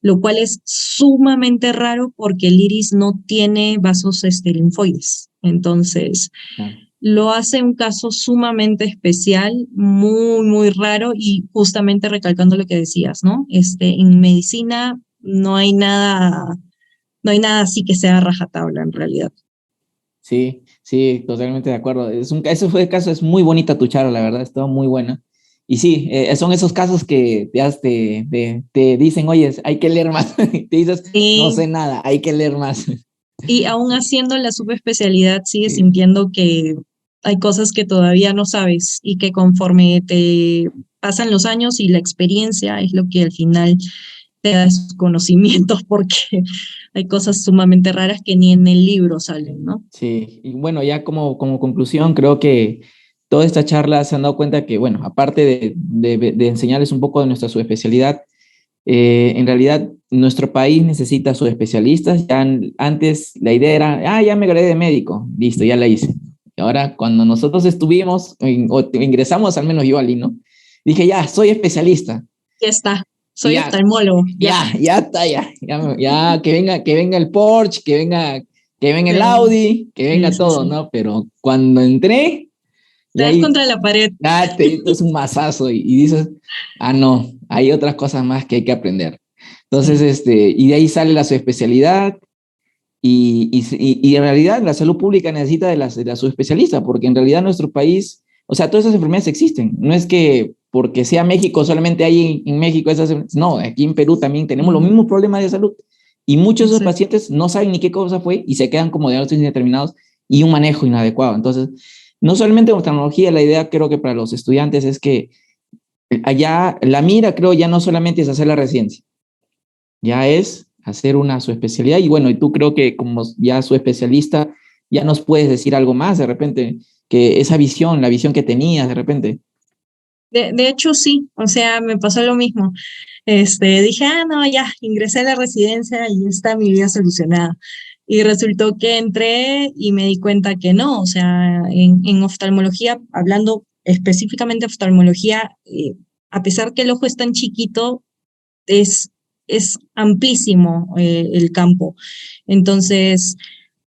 lo cual es sumamente raro porque el iris no tiene vasos linfoides. Entonces, Claro. lo hace un caso sumamente especial, muy, muy raro y justamente recalcando lo que decías, ¿no? En medicina no hay nada así que sea rajatabla en realidad. Sí, sí, totalmente de acuerdo. Ese fue el caso, es muy bonita tu charla, la verdad, estuvo muy buena. Y sí, son esos casos que te dicen, oye, hay que leer más. Te dices, no sé Sí, nada, hay que leer más. y aún haciendo la subespecialidad, sigues Sí, sintiendo que hay cosas que todavía no sabes y que conforme te pasan los años y la experiencia es lo que al final te da esos conocimientos porque hay cosas sumamente raras que ni en el libro salen, ¿no? sí. Y bueno, ya como conclusión, creo que toda esta charla se han dado cuenta que, bueno, aparte de enseñarles un poco de nuestra subespecialidad, en realidad nuestro país necesita subespecialistas. Ya antes la idea era, ya me gradué de médico, listo, ya la hice. Y ahora cuando nosotros estuvimos, o ingresamos, al menos yo, Ali, ¿no? Dije, ya, soy especialista. Ya está, Y soy oftalmólogo. ya está, ya, que venga el Porsche, que venga el Audi, que Sí, venga sí, todo, sí. ¿no? Pero cuando entré, Te y das ahí contra la pared. ya te es un mazazo y dices, no, hay otras cosas más que hay que aprender. Entonces, Sí. y de ahí sale la subespecialidad y en realidad la salud pública necesita de la subespecialista, porque en realidad nuestro país, o sea, todas esas enfermedades existen. No es que porque sea México solamente hay en México esas enfermedades. No, aquí en Perú también tenemos los mismos problemas de salud. Y muchos de esos Exacto. pacientes no saben ni qué cosa fue y se quedan como diagnósticos indeterminados y un manejo inadecuado. Entonces, no solamente en oftalmología, la idea creo que para los estudiantes es que allá la mira, creo, ya no solamente es hacer la residencia, ya es hacer una subespecialidad. Y bueno, y tú creo que como ya su especialista, ya nos puedes decir algo más de repente, que esa visión, la visión que tenías de repente. De hecho, sí, o sea, me pasó lo mismo. Dije, no, ya, ingresé a la residencia y está mi vida solucionada. Y resultó que entré y me di cuenta que no, o sea, en oftalmología, hablando específicamente de oftalmología, a pesar que el ojo es tan chiquito, es, es amplísimo el campo. Entonces,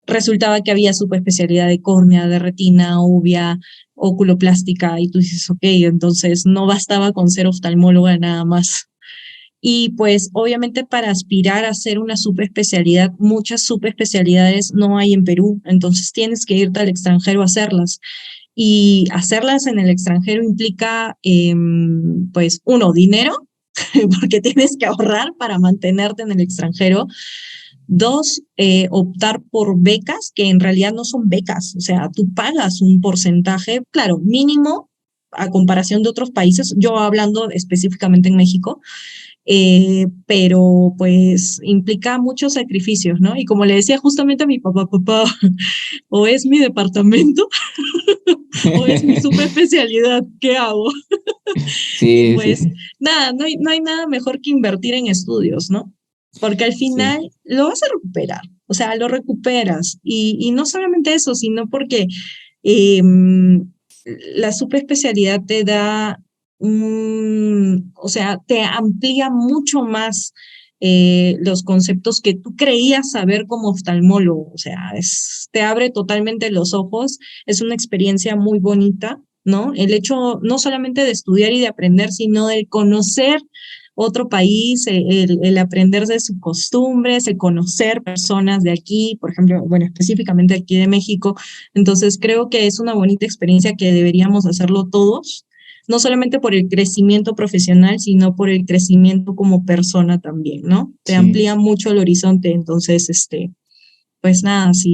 resultaba que había subespecialidad de córnea, de retina, uvia, oculoplástica, y tú dices, ok, entonces no bastaba con ser oftalmóloga nada más. Y pues obviamente para aspirar a hacer una subespecialidad, muchas subespecialidades no hay en Perú, entonces tienes que irte al extranjero a hacerlas. Y hacerlas en el extranjero implica, pues, uno, dinero, porque tienes que ahorrar para mantenerte en el extranjero. Dos, optar por becas, que en realidad no son becas, o sea, tú pagas un porcentaje, claro, mínimo a comparación de otros países, yo hablando específicamente en México, pero pues implica muchos sacrificios, ¿no? Y como le decía justamente a mi papá, papá, o es mi departamento o es mi subespecialidad, ¿qué hago? Y Sí, pues sí, nada, no hay nada mejor que invertir en estudios, ¿no? Porque al sí, final lo vas a recuperar, o sea, lo recuperas. Y no solamente eso, sino porque eh, la subespecialidad te da, o sea, te amplía mucho más los conceptos que tú creías saber como oftalmólogo. O sea, te abre totalmente los ojos, es una experiencia muy bonita, ¿no? El hecho no solamente de estudiar y de aprender, sino de conocer otro país, el aprender de sus costumbres, el conocer personas de aquí, por ejemplo, bueno, específicamente aquí de México. Entonces, creo que es una bonita experiencia que deberíamos hacerlo todos, no solamente por el crecimiento profesional, sino por el crecimiento como persona también, ¿no? Te sí. amplía mucho el horizonte. Entonces, pues nada, sí.